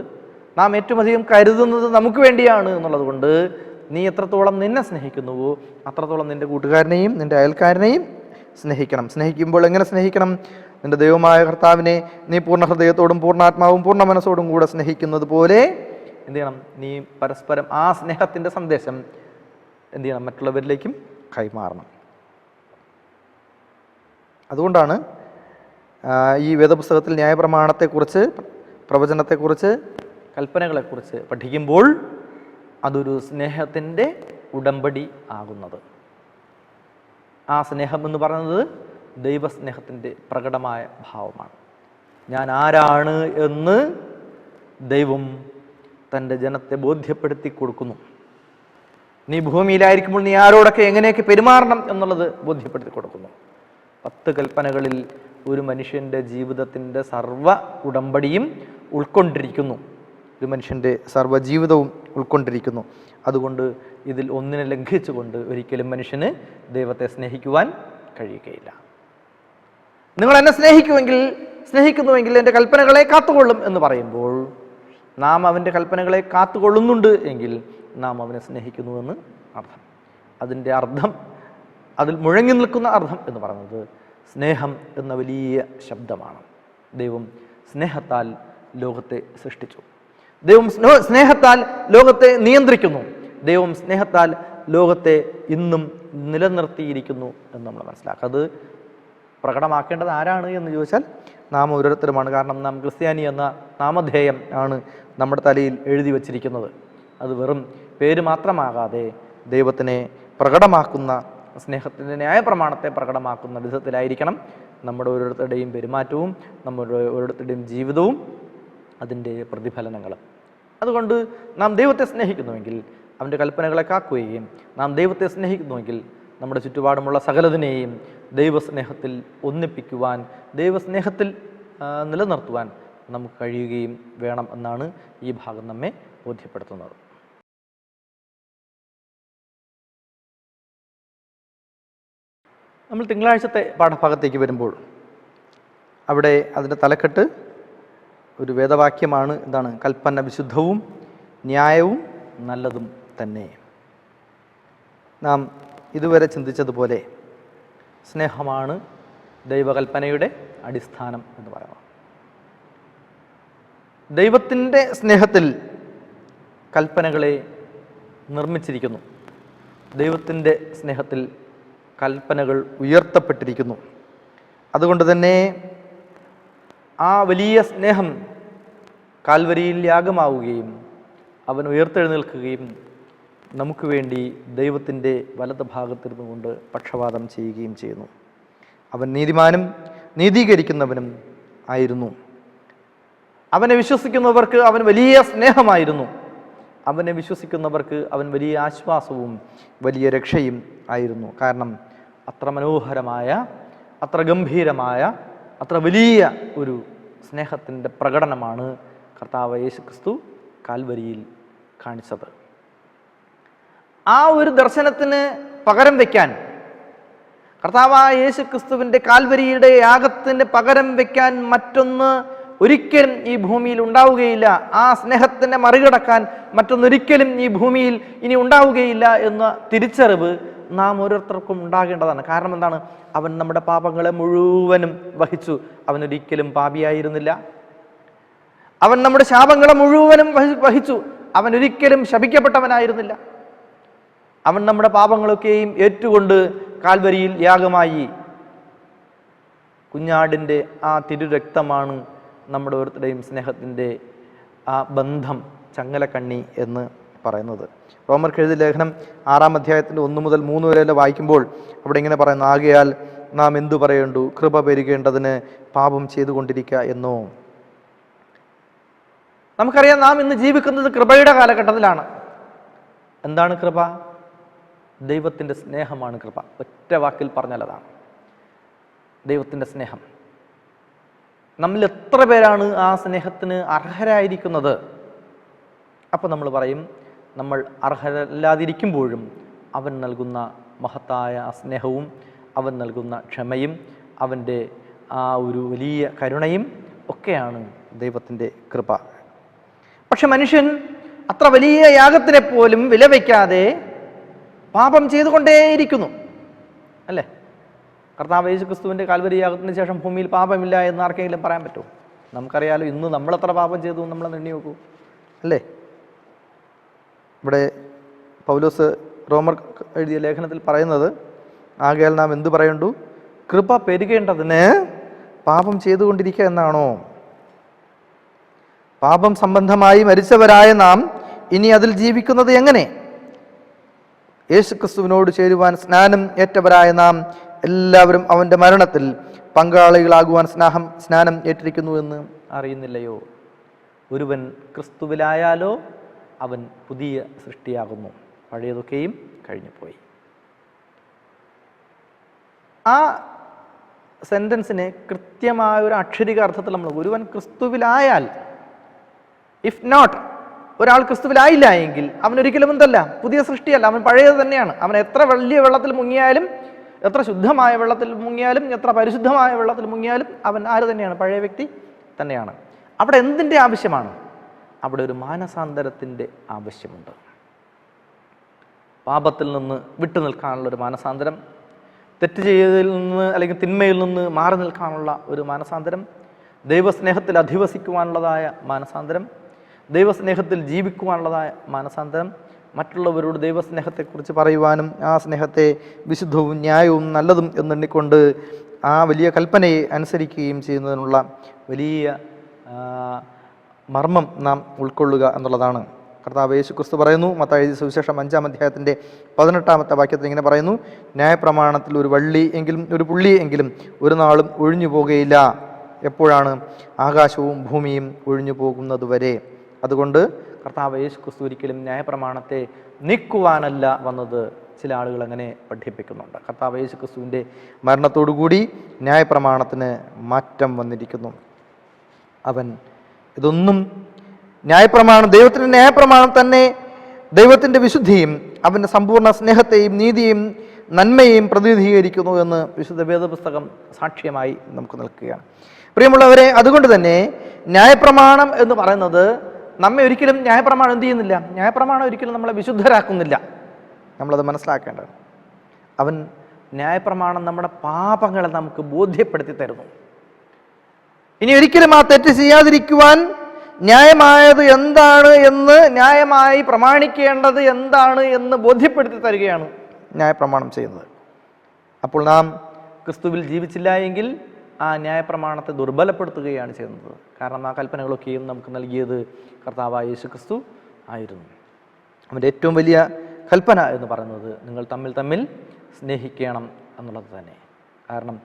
നാം ഏറ്റവും അധികം കരുതുന്നത് നമുക്ക് വേണ്ടിയാണ് എന്നുള്ളത് കൊണ്ട്, നീ എത്രത്തോളം നിന്നെ സ്നേഹിക്കുന്നുവോ അത്രത്തോളം നിൻ്റെ കൂട്ടുകാരനെയും നിൻ്റെ അയൽക്കാരനെയും സ്നേഹിക്കണം. സ്നേഹിക്കുമ്പോൾ എങ്ങനെ സ്നേഹിക്കണം? നിൻ്റെ ദൈവമായ കർത്താവിനെ നീ പൂർണ്ണ ഹൃദയത്തോടും പൂർണ്ണാത്മാവും പൂർണ്ണ മനസ്സോടും കൂടെ സ്നേഹിക്കുന്നത് പോലെ എന്ത് ചെയ്യണം? നീ പരസ്പരം ആ സ്നേഹത്തിൻ്റെ സന്ദേശം എന്ത് ചെയ്യണം? മറ്റുള്ളവരിലേക്കും കൈമാറണം. അതുകൊണ്ടാണ് ഈ വേദപുസ്തകത്തിൽ ന്യായപ്രമാണത്തെക്കുറിച്ച്, പ്രവചനത്തെക്കുറിച്ച്, കൽപ്പനകളെക്കുറിച്ച് പഠിക്കുമ്പോൾ അതൊരു സ്നേഹത്തിൻ്റെ ഉടമ്പടി ആകുന്നത്. ആ സ്നേഹം എന്ന് പറയുന്നത് ദൈവസ്നേഹത്തിൻ്റെ പ്രകടമായ ഭാവമാണ്. ഞാൻ ആരാണ് എന്ന് ദൈവം തൻ്റെ ജനത്തെ ബോധ്യപ്പെടുത്തി കൊടുക്കുന്നു. നീ ഭൂമിയിലായിരിക്കുമ്പോൾ നീ ആരോടൊക്കെ എങ്ങനെയൊക്കെ പെരുമാറണം എന്നുള്ളത് ബോധ്യപ്പെടുത്തി കൊടുക്കുന്നു. 10 കൽപ്പനകളിൽ ഒരു മനുഷ്യൻ്റെ ജീവിതത്തിൻ്റെ സർവ്വ ഉടമ്പടിയും ഉൾക്കൊണ്ടിരിക്കുന്നു. ഒരു മനുഷ്യൻ്റെ സർവ്വജീവിതവും ഉൾക്കൊണ്ടിരിക്കുന്നു. അതുകൊണ്ട് ഇതിൽ ഒന്നിനെ ലംഘിച്ചുകൊണ്ട് ഒരിക്കലും മനുഷ്യന് ദൈവത്തെ സ്നേഹിക്കുവാൻ കഴിയുകയില്ല. നിങ്ങൾ എന്നെ സ്നേഹിക്കുന്നുവെങ്കിൽ എൻ്റെ കൽപ്പനകളെ കാത്തുകൊള്ളും എന്ന് പറയുമ്പോൾ നാം അവൻ്റെ കൽപ്പനകളെ കാത്തുകൊള്ളുന്നുണ്ട് എങ്കിൽ നാം അവനെ സ്നേഹിക്കുന്നുവെന്ന് അർത്ഥം. അതിൻ്റെ അർത്ഥം, അതിൽ മുഴങ്ങി നിൽക്കുന്ന അർത്ഥം എന്ന് പറയുന്നത് സ്നേഹം എന്ന വലിയ ശബ്ദമാണ്. ദൈവം സ്നേഹത്താൽ ലോകത്തെ സൃഷ്ടിച്ചു. ദൈവം സ്നേഹത്താൽ ലോകത്തെ നിയന്ത്രിക്കുന്നു. ദൈവം സ്നേഹത്താൽ ലോകത്തെ ഇന്നും നിലനിർത്തിയിരിക്കുന്നു എന്ന് നമ്മൾ മനസ്സിലാക്കുക. അത് പ്രകടമാക്കേണ്ടത് ആരാണ് എന്ന് ചോദിച്ചാൽ നാം ഓരോരുത്തരുമാണ്. കാരണം നാം ക്രിസ്ത്യാനി എന്ന നാമധേയം ആണ് നമ്മുടെ തലയിൽ എഴുതി വച്ചിരിക്കുന്നത്. അത് വെറും പേര് മാത്രമാകാതെ ദൈവത്തിനെ പ്രകടമാക്കുന്ന, സ്നേഹത്തിൻ്റെ ന്യായപ്രമാണത്തെ പ്രകടമാക്കുന്ന വിധത്തിലായിരിക്കണം നമ്മുടെ ഓരോരുത്തരുടെയും പെരുമാറ്റവും നമ്മുടെ ഓരോരുത്തരുടെയും ജീവിതവും അതിൻ്റെ പ്രതിഫലനങ്ങളും. അതുകൊണ്ട് നാം ദൈവത്തെ സ്നേഹിക്കുന്നുവെങ്കിൽ അവൻ്റെ കൽപ്പനകളെ കാക്കുകയും നാം ദൈവത്തെ സ്നേഹിക്കുന്നുവെങ്കിൽ നമ്മുടെ ചുറ്റുപാടുമുള്ള സകലതിനെയും ദൈവസ്നേഹത്തിൽ ഒന്നിപ്പിക്കുവാൻ, ദൈവസ്നേഹത്തിൽ നിലനിർത്തുവാൻ നമുക്ക് കഴിയുകയും വേണം എന്നാണ് ഈ ഭാഗം നമ്മെ ബോധ്യപ്പെടുത്തുന്നത്. നമ്മൾ തിങ്കളാഴ്ചത്തെ പാഠഭാഗത്തേക്ക് വരുമ്പോൾ അവിടെ അതിൻ്റെ തലക്കെട്ട് ഒരു വേദവാക്യമാണ്. എന്താണ്? കൽപ്പന വിശുദ്ധവും ന്യായവും നല്ലതും തന്നെ. നാം ഇതുവരെ ചിന്തിച്ചതുപോലെ സ്നേഹമാണ് ദൈവകൽപ്പനയുടെ അടിസ്ഥാനം എന്ന് പറയുന്നത്. ദൈവത്തിൻ്റെ സ്നേഹത്തിൽ കൽപ്പനകളെ നിർമ്മിച്ചിരിക്കുന്നു. ദൈവത്തിൻ്റെ സ്നേഹത്തിൽ കൽപ്പനകൾ ഉയർത്തപ്പെട്ടിരിക്കുന്നു. അതുകൊണ്ട് തന്നെ ആ വലിയ സ്നേഹം കാൽവരിയിൽ യാഗമാവുകയും അവൻ ഉയർത്തെഴുന്നേൽക്കുകയും നമുക്ക് വേണ്ടി ദൈവത്തിൻ്റെ വലത് ഭാഗത്തിരുന്നു കൊണ്ട് പക്ഷപാതം ചെയ്യുകയും ചെയ്യുന്നു. അവൻ നീതിമാനും നീതീകരിക്കുന്നവനും ആയിരുന്നു. അവനെ വിശ്വസിക്കുന്നവർക്ക് അവൻ വലിയ സ്നേഹമായിരുന്നു. അവനെ വിശ്വസിക്കുന്നവർക്ക് അവൻ വലിയ ആശ്വാസവും വലിയ രക്ഷയും ആയിരുന്നു. കാരണം അത്ര മനോഹരമായ, അത്ര ഗംഭീരമായ, അത്ര വലിയ ഒരു സ്നേഹത്തിൻ്റെ പ്രകടനമാണ് കർത്താവ് യേശുക്രിസ്തു കാൽവരിയിൽ കാണിച്ചത്. ആ ഒരു ദർശനത്തിന് പകരം വയ്ക്കാൻ, കർത്താവായ യേശുക്രിസ്തുവിൻ്റെ കാൽവരിയുടെ യാഗത്തിന് പകരം വയ്ക്കാൻ മറ്റൊന്ന് ഒരിക്കലും ഈ ഭൂമിയിൽ ഉണ്ടാവുകയില്ല. ആ സ്നേഹത്തിനെ മറികടക്കാൻ മറ്റൊന്നൊരിക്കലും ഈ ഭൂമിയിൽ ഇനി ഉണ്ടാവുകയില്ല എന്ന തിരിച്ചറിവ് നാം ഓരോരുത്തർക്കും ഉണ്ടാകേണ്ടതാണ്. കാരണം എന്താണ്? അവൻ നമ്മുടെ പാപങ്ങളെ മുഴുവനും വഹിച്ചു. അവനൊരിക്കലും പാപിയായിരുന്നില്ല. അവൻ നമ്മുടെ ശാപങ്ങളെ മുഴുവനും വഹിച്ചു. അവൻ ഒരിക്കലും ശപിക്കപ്പെട്ടവനായിരുന്നില്ല. അവൻ നമ്മുടെ പാപങ്ങളൊക്കെയും ഏറ്റുകൊണ്ട് കാൽവരിയിൽ യാഗമായി. കുഞ്ഞാടിൻ്റെ ആ തിരുരക്തമാണ് നമ്മുടെ ഓരോരുത്തരുടെയും സ്നേഹത്തിൻ്റെ ആ ബന്ധം ചങ്ങലക്കണ്ണി എന്ന് പറയുന്നത്. റോമർക്ക് എഴുതിയ ലേഖനം 6-ാം അധ്യായത്തിൻ്റെ 1 മുതൽ 3 വരെ വായിക്കുമ്പോൾ അവിടെ ഇങ്ങനെ പറയുന്നു, ആകയാൽ നാം എന്തു പറയേണ്ടു? കൃപ പെരുകേണ്ടതിന് പാപം ചെയ്തുകൊണ്ടിരിക്കുക എന്നോ? നമുക്കറിയാം, നാം ഇന്ന് ജീവിക്കുന്നത് കൃപയുടെ കാലഘട്ടത്തിലാണ്. എന്താണ് കൃപ? ദൈവത്തിൻ്റെ സ്നേഹമാണ് കൃപ. ഒറ്റ വാക്കിൽ പറഞ്ഞാൽ അതാണ് ദൈവത്തിൻ്റെ സ്നേഹം. നമ്മിൽ എത്ര പേരാണ് ആ സ്നേഹത്തിന് അർഹരായിരിക്കുന്നത്? അപ്പോൾ നമ്മൾ പറയും, നമ്മൾ അർഹരല്ലാതിരിക്കുമ്പോഴും അവൻ നൽകുന്ന മഹത്തായ ആ സ്നേഹവും അവൻ നൽകുന്ന ക്ഷമയും അവൻ്റെ ആ ഒരു വലിയ കരുണയും ഒക്കെയാണ് ദൈവത്തിൻ്റെ കൃപ. പക്ഷെ മനുഷ്യൻ അത്ര വലിയ യാഗത്തിനെ പോലും വിലവയ്ക്കാതെ പാപം ചെയ്തുകൊണ്ടേയിരിക്കുന്നു, അല്ലേ? കർത്താവ് യേശു ക്രിസ്തുവിൻ്റെ കാൽവരി യാഗത്തിന് ശേഷം ഭൂമിയിൽ പാപമില്ല എന്ന് ആർക്കെങ്കിലും പറയാൻ പറ്റുമോ? നമുക്കറിയാലോ ഇന്ന് നമ്മളെത്ര പാപം ചെയ്തു നമ്മൾ എണ്ണി നോക്കൂ, അല്ലേ? ഇവിടെ പൗലോസ് റോമർ എഴുതിയ ലേഖനത്തിൽ പറയുന്നത്, ആകയാൽ നാം എന്തു പറയണ്ടു? കൃപ പെരുകേണ്ടതിന് പാപം ചെയ്തുകൊണ്ടിരിക്കുക എന്നാണോ? പാപം സംബന്ധമായി മരിച്ചവരായ നാം ഇനി അതിൽ ജീവിക്കുന്നത് എങ്ങനെ? യേശു ക്രിസ്തുവിനോട് ചേരുവാൻ സ്നാനം ഏറ്റവരായ നാം എല്ലാവരും അവൻ്റെ മരണത്തിൽ പങ്കാളികളാകുവാൻ സ്നാനം ഏറ്റിരിക്കുന്നു എന്ന് അറിയുന്നില്ലയോ? ഒരുവൻ ക്രിസ്തുവിലായാലോ അവൻ പുതിയ സൃഷ്ടിയാകുന്നു, പഴയതൊക്കെയും കഴിഞ്ഞുപോയി. ആ സെൻറ്റൻസിനെ കൃത്യമായ ഒരു അക്ഷരിക അർത്ഥത്തിൽ നമ്മൾ, ഒരുവൻ ക്രിസ്തുവിലായാൽ, ഇഫ് നോട്ട്, ഒരാൾ ക്രിസ്തുവിലായില്ല എങ്കിൽ അവൻ ഒരിക്കലും എന്തല്ല, പുതിയ സൃഷ്ടിയല്ല, അവൻ പഴയത് തന്നെയാണ്. അവൻ എത്ര വലിയ വെള്ളത്തിൽ മുങ്ങിയാലും, എത്ര ശുദ്ധമായ വെള്ളത്തിൽ മുങ്ങിയാലും, എത്ര പരിശുദ്ധമായ വെള്ളത്തിൽ മുങ്ങിയാലും അവൻ ആര് തന്നെയാണ്? പഴയ വ്യക്തി തന്നെയാണ്. അവിടെ എന്തിൻ്റെ ആവശ്യമാണ്? അവിടെ ഒരു മാനസാന്തരത്തിൻ്റെ ആവശ്യമുണ്ട്. പാപത്തിൽ നിന്ന് വിട്ടു നിൽക്കാനുള്ള ഒരു മാനസാന്തരം, തെറ്റ് ചെയ്തതിൽ നിന്ന് അല്ലെങ്കിൽ തിന്മയിൽ നിന്ന് മാറി നിൽക്കാനുള്ള ഒരു മാനസാന്തരം, ദൈവസ്നേഹത്തിൽ അധിവസിക്കുവാനുള്ളതായ മാനസാന്തരം, ദൈവസ്നേഹത്തിൽ ജീവിക്കുവാനുള്ളതായ മാനസാന്തരം, മറ്റുള്ളവരോട് ദൈവസ്നേഹത്തെക്കുറിച്ച് പറയുവാനും ആ സ്നേഹത്തെ വിശുദ്ധവും ന്യായവും നല്ലതും എന്നെണ്ണിക്കൊണ്ട് ആ വലിയ കൽപ്പനയെ അനുസരിക്കുകയും ചെയ്യുന്നതിനുള്ള വലിയ മർമ്മം നാം ഉൾക്കൊള്ളുക എന്നുള്ളതാണ്. കർത്താവ് യേശു ക്രിസ്തു പറയുന്നു, മത്തായി എഴുതിയ സുവിശേഷം 5-ാം അധ്യായത്തിൻ്റെ 18-ാമത്തെ വാക്യത്തിൽ ഇങ്ങനെ പറയുന്നു, ന്യായപ്രമാണത്തിൽ ഒരു വള്ളി എങ്കിലും ഒരു പുള്ളി എങ്കിലും ഒരു നാളും ഒഴിഞ്ഞു പോകുകയില്ല. എപ്പോഴാണ്? ആകാശവും ഭൂമിയും ഒഴിഞ്ഞു പോകുന്നതുവരെ. അതുകൊണ്ട് കർത്താവ് യേശു ക്രിസ്തു ഒരിക്കലും ന്യായപ്രമാണത്തെ നീക്കുവാനല്ല വന്നത്. ചില ആളുകൾ അങ്ങനെ പഠിപ്പിക്കുന്നുണ്ട്. കർത്താവ് യേശു ക്രിസ്തുവിൻ്റെ മരണത്തോടുകൂടി ന്യായപ്രമാണത്തിന് മാറ്റം വന്നിരിക്കുന്നു. അവൻ ഇതൊന്നും ന്യായപ്രമാണം, ദൈവത്തിൻ്റെ ന്യായപ്രമാണം തന്നെ ദൈവത്തിൻ്റെ വിശുദ്ധിയും അവൻ്റെ സമ്പൂർണ്ണ സ്നേഹത്തെയും നീതിയും നന്മയെയും പ്രതിനിധീകരിക്കുന്നു എന്ന് വിശുദ്ധ വേദപുസ്തകം സാക്ഷ്യമായി നമുക്ക് നിൽക്കുകയാണ്. പ്രിയമുള്ളവരെ, അതുകൊണ്ട് തന്നെ ന്യായപ്രമാണം എന്ന് പറയുന്നത് നമ്മെ ഒരിക്കലും, ന്യായപ്രമാണം എന്ത് ചെയ്യുന്നില്ല? ന്യായപ്രമാണം ഒരിക്കലും നമ്മളെ വിശുദ്ധരാക്കുന്നില്ല. നമ്മളത് മനസ്സിലാക്കേണ്ടത്. അവൻ ന്യായപ്രമാണം നമ്മുടെ പാപങ്ങളെ നമുക്ക് ബോധ്യപ്പെടുത്തി തരുന്നു. ഇനി ഒരിക്കലും ആ തെറ്റ് ചെയ്യാതിരിക്കുവാൻ ന്യായമായത് എന്താണ് എന്ന്, ന്യായമായി പ്രമാണിക്കേണ്ടത് എന്താണ് എന്ന് ബോധ്യപ്പെടുത്തി തരികയാണ് ന്യായപ്രമാണം ചെയ്യുന്നത്. അപ്പോൾ നാം ക്രിസ്തുവിൽ ജീവിച്ചില്ല എങ്കിൽ ആ ന്യായപ്രമാണത്തെ ദുർബലപ്പെടുത്തുകയാണ് ചെയ്യുന്നത്. കാരണം ആ കൽപ്പനകളൊക്കെയും നമുക്ക് നൽകിയത് കർത്താവായ യേശു ക്രിസ്തു ആയിരുന്നു. അവൻ്റെ ഏറ്റവും വലിയ കൽപ്പന എന്ന് പറയുന്നത് നിങ്ങൾ തമ്മിൽ സ്നേഹിക്കണം എന്നുള്ളത് തന്നെ. കാരണം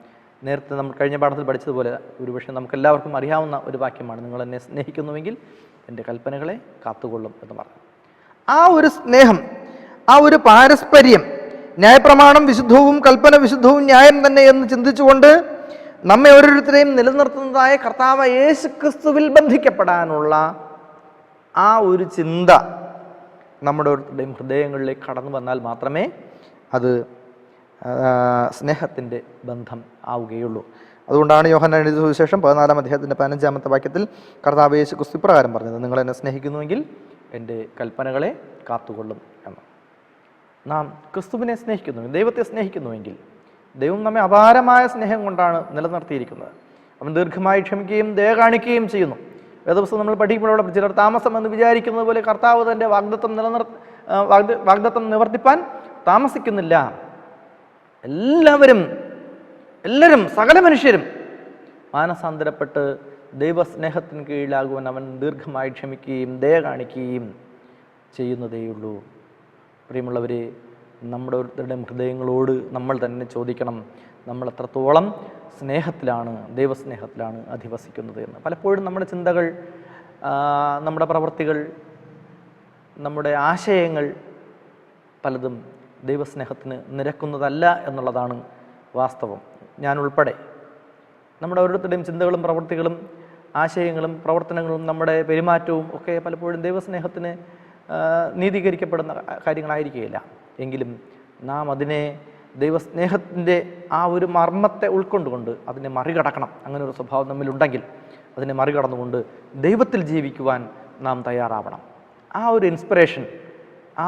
നേരത്തെ നമ്മൾ കഴിഞ്ഞ പാഠത്തിൽ പഠിച്ചതുപോലെ ഒരുപക്ഷെ നമുക്കെല്ലാവർക്കും അറിയാവുന്ന ഒരു വാക്യമാണ്, നിങ്ങൾ എന്നെ സ്നേഹിക്കുന്നുവെങ്കിൽ എൻ്റെ കൽപ്പനകളെ കാത്തുകൊള്ളും എന്ന് പറഞ്ഞു. ആ ഒരു സ്നേഹം, ആ ഒരു പാരസ്പര്യം, ന്യായപ്രമാണം വിശുദ്ധവും കൽപ്പന വിശുദ്ധവും ന്യായം തന്നെ എന്ന് ചിന്തിച്ചുകൊണ്ട് നമ്മെ ഓരോരുത്തരെയും നിലനിർത്തുന്നതായ കർത്താവ് യേശു ക്രിസ്തുവിൽ ബന്ധിക്കപ്പെടാനുള്ള ആ ഒരു ചിന്ത നമ്മുടെ ഓരോരുത്തരുടെയും ഹൃദയങ്ങളിലേക്ക് കടന്നു വന്നാൽ മാത്രമേ അത് സ്നേഹത്തിൻ്റെ ബന്ധം ആവുകയുള്ളൂ. അതുകൊണ്ടാണ് യോഹന്നാൻ എഴുതിയ സുവിശേഷം 14-ാം അധ്യായത്തിൻ്റെ 15-ാമത്തെ വാക്യത്തിൽ കർത്താവ് യേശു ക്രിസ്തു ഇപ്രകാരം പറഞ്ഞത്, നിങ്ങൾ എന്നെ സ്നേഹിക്കുന്നുവെങ്കിൽ എൻ്റെ കൽപ്പനകളെ കാത്തുകൊള്ളും എന്ന്. നാം ക്രിസ്തുവിനെ സ്നേഹിക്കുന്നു, ദൈവത്തെ സ്നേഹിക്കുന്നുവെങ്കിൽ ദൈവം നമ്മെ അപാരമായ സ്നേഹം കൊണ്ടാണ് നിലനിർത്തിയിരിക്കുന്നത്. അവൻ ദീർഘമായി ക്ഷമിക്കുകയും ദയ കാണിക്കുകയും ചെയ്യുന്നു. വേദപുസ്തകം നമ്മൾ പഠിക്കുമ്പോഴുള്ള ചിലർ താമസം എന്ന് വിചാരിക്കുന്നത് പോലെ കർത്താവ് തൻ്റെ വാഗ്ദത്തം നിവർത്തിപ്പാൻ താമസിക്കുന്നില്ല. എല്ലാവരും സകല മനുഷ്യരും മാനസാന്തരപ്പെട്ട് ദൈവസ്നേഹത്തിന് കീഴിലാകുവാൻ അവൻ ദീർഘമായി ക്ഷമിക്കുകയും ദയ കാണിക്കുകയും ചെയ്യുന്നതേയുള്ളൂ. പ്രിയമുള്ളവരെ, നമ്മുടെ ഓരോരുത്തരുടെയും ഹൃദയങ്ങളോട് നമ്മൾ തന്നെ ചോദിക്കണം, നമ്മൾ എത്രത്തോളം സ്നേഹത്തിലാണ്, ദൈവസ്നേഹത്തിലാണ് അധിവസിക്കുന്നത് എന്ന്. പലപ്പോഴും നമ്മുടെ ചിന്തകൾ, നമ്മുടെ പ്രവൃത്തികൾ, നമ്മുടെ ആശയങ്ങൾ പലതും ദൈവസ്നേഹത്തിന് നിരക്കുന്നതല്ല എന്നുള്ളതാണ് വാസ്തവം. ഞാൻ ഉൾപ്പെടെ നമ്മുടെ ഓരോരുത്തരുടെയും ചിന്തകളും പ്രവൃത്തികളും ആശയങ്ങളും പ്രവർത്തനങ്ങളും നമ്മുടെ പെരുമാറ്റവും ഒക്കെ പലപ്പോഴും ദൈവസ്നേഹത്തിന് നീതീകരിക്കപ്പെടുന്ന കാര്യങ്ങളായിരിക്കുകയില്ല. എങ്കിലും നാം അതിനെ ദൈവസ്നേഹത്തിൻ്റെ ആ ഒരു മർമ്മത്തെ ഉൾക്കൊണ്ടുകൊണ്ട് അതിനെ മറികടക്കണം. അങ്ങനെ ഒരു സ്വഭാവം നമ്മിലുണ്ടെങ്കിൽ അതിനെ മറികടന്നുകൊണ്ട് ദൈവത്തിൽ ജീവിക്കുവാൻ നാം തയ്യാറാവണം. ആ ഒരു ഇൻസ്പിറേഷൻ,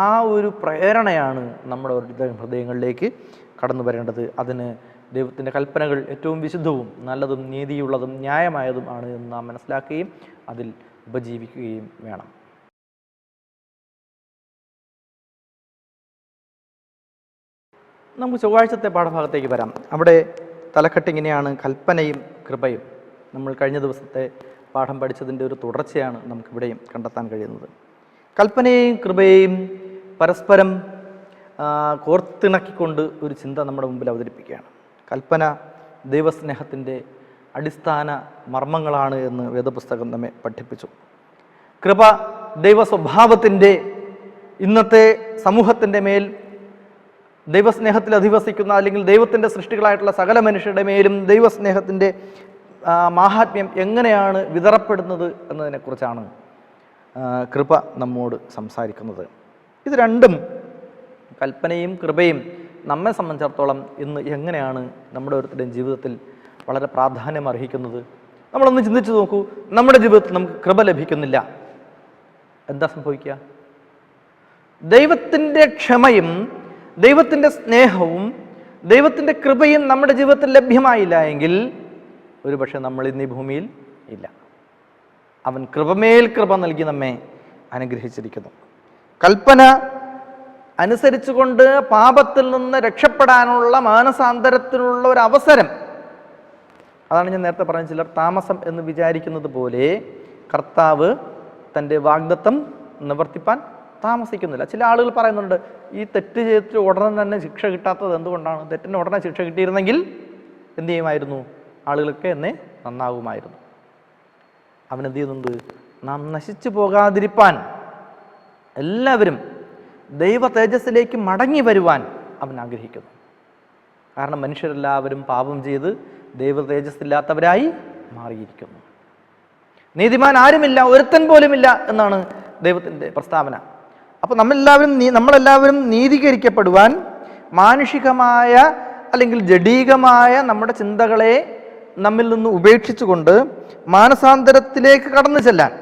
ആ ഒരു പ്രേരണയാണ് നമ്മുടെ ഹൃദയങ്ങളിലേക്ക് കടന്നു വരേണ്ടത്. അതിന് ദൈവത്തിൻ്റെ കൽപ്പനകൾ ഏറ്റവും വിശുദ്ധവും നല്ലതും നീതിയുള്ളതും ന്യായമായതും ആണ് എന്ന് നാം മനസ്സിലാക്കുകയും അതിൽ ഉപജീവിക്കുകയും വേണം. നമുക്ക് ചൊവ്വാഴ്ചത്തെ പാഠഭാഗത്തേക്ക് വരാം. അവിടെ തലക്കെട്ട് ഇങ്ങനെയാണ്: കൽപ്പനയും കൃപയും. നമ്മൾ കഴിഞ്ഞ ദിവസത്തെ പാഠം പഠിച്ചതിൻ്റെ ഒരു തുടർച്ചയാണ് നമുക്കിവിടെയും കണ്ടെത്താൻ കഴിയുന്നത്. കൽപ്പനയെയും കൃപയെയും പരസ്പരം കോർത്തിണക്കിക്കൊണ്ട് ഒരു ചിന്ത നമ്മുടെ മുമ്പിൽ അവതരിപ്പിക്കുകയാണ്. കൽപ്പന ദൈവസ്നേഹത്തിൻ്റെ അടിസ്ഥാന മർമ്മങ്ങളാണ് എന്ന് വേദപുസ്തകം നമ്മെ പഠിപ്പിച്ചു. കൃപ ദൈവസ്വഭാവത്തിൻ്റെ, ഇന്നത്തെ സമൂഹത്തിൻ്റെ മേൽ ദൈവസ്നേഹത്തിൽ അധിവസിക്കുന്ന, അല്ലെങ്കിൽ ദൈവത്തിൻ്റെ സൃഷ്ടികളായിട്ടുള്ള സകല മനുഷ്യരുടെ മേലും ദൈവസ്നേഹത്തിൻ്റെ മാഹാത്മ്യം എങ്ങനെയാണ് വിതറപ്പെടുന്നത് എന്നതിനെക്കുറിച്ചാണ് കൃപ നമ്മോട് സംസാരിക്കുന്നത്. ഇത് രണ്ടും, കൽപ്പനയും കൃപയും, നമ്മെ സംബന്ധിച്ചിടത്തോളം ഇന്ന് എങ്ങനെയാണ് നമ്മുടെ ഓരോരുത്തരുടെയും ജീവിതത്തിൽ വളരെ പ്രാധാന്യം അർഹിക്കുന്നത്? നമ്മളൊന്ന് ചിന്തിച്ചു നോക്കൂ. നമ്മുടെ ജീവിതത്തിൽ നമുക്ക് കൃപ ലഭിക്കുന്നില്ല, എന്താ സംഭവിക്കുക? ദൈവത്തിൻ്റെ ക്ഷമയും ദൈവത്തിൻ്റെ സ്നേഹവും ദൈവത്തിൻ്റെ കൃപയും നമ്മുടെ ജീവിതത്തിൽ ലഭ്യമായില്ല എങ്കിൽ ഒരുപക്ഷെ നമ്മൾ ഇന്ന് ഈ ഭൂമിയിൽ ഇല്ല. അവൻ കൃപമേൽ കൃപ നൽകി നമ്മെ അനുഗ്രഹിച്ചിരിക്കുന്നു. കൽപ്പന അനുസരിച്ചുകൊണ്ട് പാപത്തിൽ നിന്ന് രക്ഷപ്പെടാനുള്ള മാനസാന്തരത്തിനുള്ള ഒരു അവസരം, അതാണ് ഞാൻ നേരത്തെ പറഞ്ഞ ചിലർ താമസം എന്ന് വിചാരിക്കുന്നത് പോലെ കർത്താവ് തൻ്റെ വാഗ്ദത്തം നിവർത്തിപ്പാൻ താമസിക്കുന്നില്ല. ചില ആളുകൾ പറയുന്നുണ്ട്, ഈ തെറ്റ് ചെയ്തിട്ട് ഉടനെ തന്നെ ശിക്ഷ കിട്ടാത്തത് എന്തുകൊണ്ടാണ്? തെറ്റിന് ഉടനെ ശിക്ഷ കിട്ടിയിരുന്നെങ്കിൽ എന്തു ചെയ്യുമായിരുന്നു? ആളുകളൊക്കെ എന്നെ നന്നാകുമായിരുന്നു. അവനെന്ത് ചെയ്യുന്നുണ്ട്? നാം നശിച്ചു പോകാതിരിപ്പാൻ, എല്ലാവരും ദൈവ തേജസ്സിലേക്ക് മടങ്ങി വരുവാൻ അവൻ ആഗ്രഹിക്കുന്നു. കാരണം മനുഷ്യരെല്ലാവരും പാപം ചെയ്ത് ദൈവ തേജസ്സില്ലാത്തവരായി മാറിയിരിക്കുന്നു. നീതിമാൻ ആരുമില്ല, ഒരുത്തൻ പോലുമില്ല എന്നാണ് ദൈവത്തിൻ്റെ പ്രസ്താവന. അപ്പോൾ നമ്മളെല്ലാവരും നീതീകരിക്കപ്പെടുവാൻ മാനുഷികമായ അല്ലെങ്കിൽ ജഡീകമായ നമ്മുടെ ചിന്തകളെ നമ്മിൽ നിന്ന് ഉപേക്ഷിച്ചുകൊണ്ട് മാനസാന്തരത്തിലേക്ക് കടന്നു ചെല്ലാൻ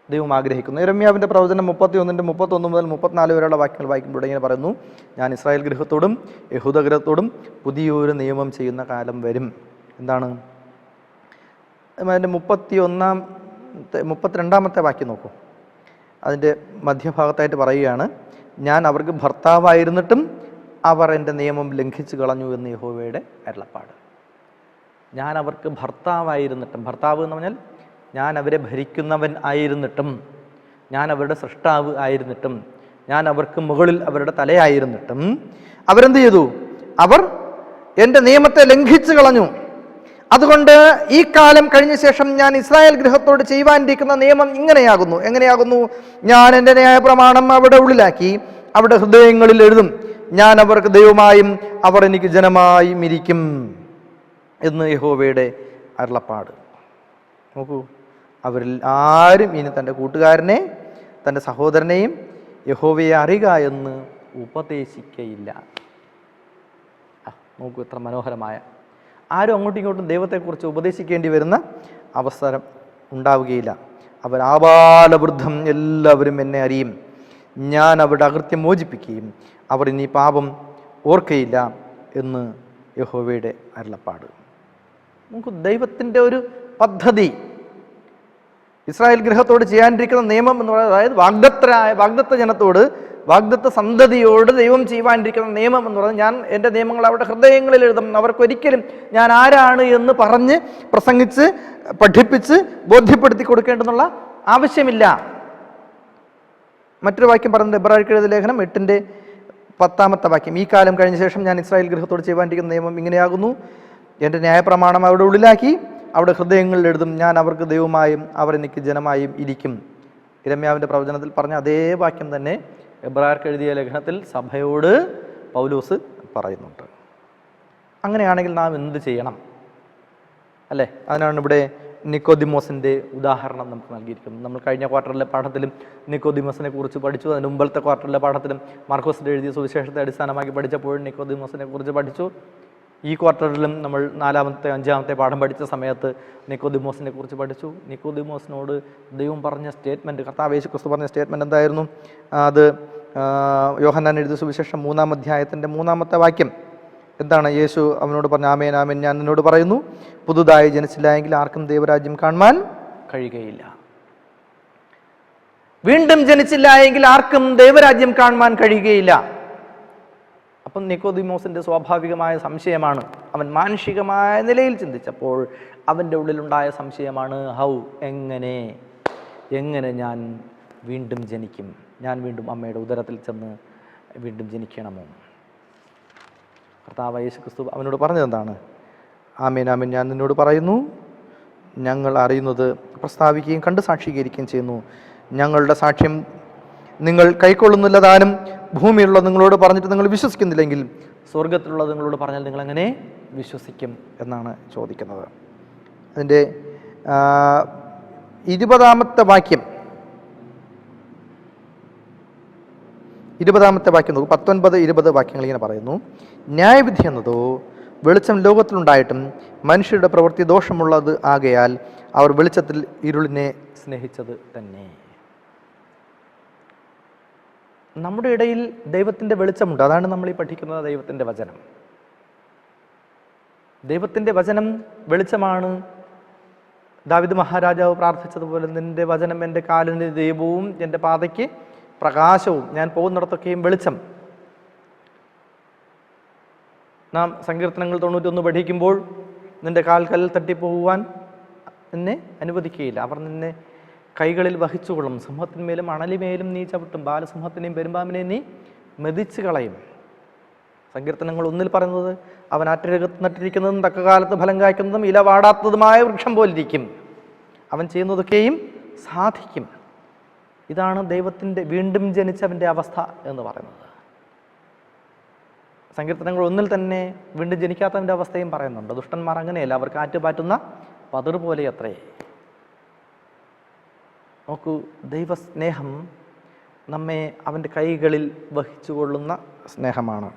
ദൈവം ആഗ്രഹിക്കുന്നു. യിരെമ്യാവിൻ്റെ പ്രവചനം 31 മുതൽ 34 വരെയുള്ള വാക്യങ്ങൾ വായിക്കുമ്പോൾ ഇങ്ങനെ പറയുന്നു: ഞാൻ ഇസ്രായേൽ ഗൃഹത്തോടും യഹൂദ ഗൃഹത്തോടും പുതിയൊരു നിയമം ചെയ്യുന്ന കാലം വരും. എന്താണ് അതിൻ്റെ 32 വാക്യം നോക്കൂ. അതിൻ്റെ മധ്യഭാഗത്തായിട്ട് പറയുകയാണ്: ഞാൻ അവർക്ക് ഭർത്താവായിരുന്നിട്ടും അവർ എൻ്റെ നിയമം ലംഘിച്ചു കളഞ്ഞു എന്ന് യഹോവയുടെ അരുളപ്പാട്. ഞാൻ അവർക്ക് ഭർത്താവായിരുന്നിട്ടും, ഭർത്താവ് എന്ന് പറഞ്ഞാൽ ഞാൻ അവരെ ഭരിക്കുന്നവൻ ആയിരുന്നിട്ടും, ഞാൻ അവരുടെ സൃഷ്ടാവ് ആയിരുന്നിട്ടും, ഞാൻ അവർക്ക് മുകളിൽ അവരുടെ തലയായിരുന്നിട്ടും അവരെന്ത് ചെയ്തു? അവർ എൻ്റെ നിയമത്തെ ലംഘിച്ചു കളഞ്ഞു. അതുകൊണ്ട് ഈ കാലം കഴിഞ്ഞ ശേഷം ഞാൻ ഇസ്രായേൽ ഗൃഹത്തോട് ചെയ്യുവാനിരിക്കുന്ന നിയമം എങ്ങനെയാകുന്നു? ഞാൻ എൻ്റെ ന്യായപ്രമാണം അവരുടെ ഉള്ളിലാക്കി അവരുടെ ഹൃദയങ്ങളിൽ എഴുതും. ഞാൻ അവർക്ക് ദൈവമായും അവർ എനിക്ക് ജനമായും ഇരിക്കും എന്ന് യഹോവയുടെ അരുളപ്പാട്. നോക്കൂ, അവരിൽ ആരും ഇനി തൻ്റെ കൂട്ടുകാരനെ, തൻ്റെ സഹോദരനെയും യഹോവയെ അറിയുക എന്ന് ഉപദേശിക്കയില്ല. നോക്കൂ, എത്ര മനോഹരമായ, ആരും അങ്ങോട്ടും ഇങ്ങോട്ടും ദൈവത്തെക്കുറിച്ച് ഉപദേശിക്കേണ്ടി വരുന്ന അവസരം ഉണ്ടാവുകയില്ല. അവർ ആബാലവൃദ്ധം എല്ലാവരും എന്നെ അറിയും. ഞാൻ അവരുടെ അകൃത്യം മോചിപ്പിക്കുകയും അവർ ഇനി പാപം ഓർക്കയില്ല എന്ന് യഹോവയുടെ അരുളപ്പാട്. നമുക്ക് ദൈവത്തിൻ്റെ ഒരു പദ്ധതി, ഇസ്രായേൽ ഗൃഹത്തോട് ചെയ്യാനിരിക്കുന്ന നിയമം എന്ന് പറയുന്നത്, അതായത് വാഗ്ദത്ത ജനത്തോട്, വാഗ്ദത്ത സന്തതിയോട് ദൈവം ചെയ്യുവാനിരിക്കുന്ന നിയമം എന്ന് പറയുന്നത്, ഞാൻ എൻ്റെ നിയമങ്ങൾ അവരുടെ ഹൃദയങ്ങളിൽ എഴുതും. അവർക്കൊരിക്കലും ഞാൻ ആരാണ് എന്ന് പറഞ്ഞ് പ്രസംഗിച്ച് പഠിപ്പിച്ച് ബോധ്യപ്പെടുത്തി കൊടുക്കേണ്ടെന്നുള്ള ആവശ്യമില്ല. മറ്റൊരു വാക്യം പറയുന്നത് എബ്രായർക്ക് എഴുതിയ ലേഖനം 8:10 വാക്യം, ഈ കാലം കഴിഞ്ഞ ശേഷം ഞാൻ ഇസ്രായേൽ ഗൃഹത്തോട് ചെയ്യുവാനിരിക്കുന്ന നിയമം ഇങ്ങനെയാകുന്നു, എൻ്റെ ന്യായപ്രമാണം അവരുടെ ഉള്ളിലാക്കി അവിടെ ഹൃദയങ്ങളിൽ എഴുതും, ഞാൻ അവർക്ക് ദൈവമായും അവർ എനിക്ക് ജനമായും ഇരിക്കും. യിരെമ്യാവിൻ്റെ പ്രവചനത്തിൽ പറഞ്ഞ അതേ വാക്യം തന്നെ എബ്രായർക്ക് എഴുതിയ ലേഖനത്തിൽ സഭയോട് പൗലോസ് പറയുന്നുണ്ട്. അങ്ങനെയാണെങ്കിൽ നാം എന്ത് ചെയ്യണം അല്ലേ? അതിനാണ് ഇവിടെ നിക്കോദിമോസിൻ്റെ ഉദാഹരണം നമുക്ക് നൽകിയിരിക്കുന്നത്. നമ്മൾ കഴിഞ്ഞ ക്വാർട്ടറിലെ പാഠത്തിലും നിക്കോദിമോസിനെ കുറിച്ച് പഠിച്ചു. അതിന് മുമ്പത്തെ ക്വാർട്ടറിലെ പാഠത്തിലും മാർക്കോസിൻ്റെ എഴുതിയ സുവിശേഷത്തെ അടിസ്ഥാനമാക്കി പഠിച്ചപ്പോഴും നിക്കോദിമോസിനെ കുറിച്ച് പഠിച്ചു. ഈ ക്വാർട്ടറിലും നമ്മൾ 4-ാമത്തെ 5-ാമത്തെ പാഠം പഠിച്ച സമയത്ത് നിക്കോദിമോസിനെ കുറിച്ച് പഠിച്ചു. നിക്കോദിമോസിനോട് ദൈവം പറഞ്ഞ സ്റ്റേറ്റ്മെൻറ്റ്, കർത്താവ് യേശു ക്രിസ്തു പറഞ്ഞ സ്റ്റേറ്റ്മെൻറ്റ് എന്തായിരുന്നു? അത് യോഹന്നാൻ എഴുതിയ സുവിശേഷം 3-ാം അധ്യായത്തിൻ്റെ 3-ാമത്തെ വാക്യം എന്താണ്? യേശു അവനോട് പറഞ്ഞു, ആമേൻ ആമേൻ ഞാൻ നിന്നോട് പറയുന്നു, പുതുതായി ജനിച്ചില്ല എങ്കിൽ ആർക്കും ദൈവരാജ്യം കാണുവാൻ കഴിയുകയില്ല. വീണ്ടും ജനിച്ചില്ല എങ്കിൽ ആർക്കും ദൈവരാജ്യം കാണുവാൻ കഴിയുകയില്ല. അപ്പം നിക്കോദിമോസിൻ്റെ സ്വാഭാവികമായ സംശയമാണ്, അവൻ മാനുഷികമായ നിലയിൽ ചിന്തിച്ചപ്പോൾ അവൻ്റെ ഉള്ളിലുണ്ടായ സംശയമാണ്, എങ്ങനെ ഞാൻ വീണ്ടും ജനിക്കും? ഞാൻ വീണ്ടും അമ്മയുടെ ഉദരത്തിൽ ചെന്ന് വീണ്ടും ജനിക്കണമോ? കർത്താവ് യേശു ക്രിസ്തു അവനോട് പറഞ്ഞത് എന്താണ്? ആമേൻ ആമേൻ ഞാൻ നിന്നോട് പറയുന്നു, ഞങ്ങൾ അറിയുന്നത് പ്രസ്താവിക്കുകയും കണ്ട് സാക്ഷീകരിക്കുകയും ചെയ്യുന്നു. ഞങ്ങളുടെ സാക്ഷ്യം നിങ്ങൾ കൈക്കൊള്ളുന്നില്ല താനും. ഭൂമിയിലുള്ള നിങ്ങളോട് പറഞ്ഞിട്ട് നിങ്ങൾ വിശ്വസിക്കുന്നില്ലെങ്കിൽ സ്വർഗത്തിലുള്ള നിങ്ങളോട് പറഞ്ഞാൽ നിങ്ങൾ എങ്ങനെ വിശ്വസിക്കും എന്നാണ് ചോദിക്കുന്നത്. അതിൻ്റെ 20-ാമത്തെ വാക്യം നോക്കൂ. 19-20 വാക്യങ്ങൾ ഇങ്ങനെ പറയുന്നു, ന്യായവിധി എന്നതോ വെളിച്ചം ലോകത്തിലുണ്ടായിട്ടും മനുഷ്യരുടെ പ്രവൃത്തി ദോഷമുള്ളത് ആകയാൽ അവർ വെളിച്ചത്തിൽ ഇരുളിനെ സ്നേഹിച്ചത് തന്നെ. നമ്മുടെ ഇടയിൽ ദൈവത്തിൻ്റെ വെളിച്ചമുണ്ട്. അതാണ് നമ്മൾ ഈ പഠിക്കുന്നത് ദൈവത്തിൻ്റെ വചനം. ദൈവത്തിൻ്റെ വചനം വെളിച്ചമാണ്. ദാവീദ് മഹാരാജാവ് പ്രാർത്ഥിച്ചതുപോലെ, നിന്റെ വചനം എൻ്റെ കാലിന് ദീപവും എൻ്റെ പാതയ്ക്ക് പ്രകാശവും, ഞാൻ പോകുന്നിടത്തൊക്കെയും വെളിച്ചം. നാം സങ്കീർത്തനങ്ങൾ 91 പഠിക്കുമ്പോൾ, നിന്റെ കാൽക്കല്ലിൽ തട്ടിപ്പോകുവാൻ നിന്നെ അനുവദിക്കുകയില്ല, അവർ നിന്നെ കൈകളിൽ വഹിച്ചുകൊള്ളും, സിംഹത്തിന്മേലും അണലിമേലും നീ ചവിട്ടും, ബാലസിംഹത്തിനെയും പെരുമ്പാമ്പിനെയും നീ മെതിച്ച് കളയും. സങ്കീർത്തനങ്ങൾ 1 പറയുന്നത്, അവൻ ആറ്റരകത്ത് നട്ടിരിക്കുന്നതും തക്കകാലത്ത് ഫലം കായ്ക്കുന്നതും ഇല വാടാത്തതുമായ വൃക്ഷം പോലിരിക്കും, അവൻ ചെയ്യുന്നതൊക്കെയും സാധിക്കും. ഇതാണ് ദൈവത്തിൻ്റെ വീണ്ടും ജനിച്ചവൻ്റെ അവസ്ഥ എന്ന് പറയുന്നത്. സങ്കീർത്തനങ്ങൾ 1 തന്നെ വീണ്ടും ജനിക്കാത്തവൻ്റെ അവസ്ഥയും പറയുന്നുണ്ട്. ദുഷ്ടന്മാർ അങ്ങനെയല്ല, അവർ കാറ്റ് പാറ്റുന്ന പതിർ പോലെ അത്രേ. നോക്കൂ, ദൈവസ്നേഹം നമ്മെ അവൻ്റെ കൈകളിൽ വഹിച്ചുകൊള്ളുന്ന സ്നേഹമാണ്.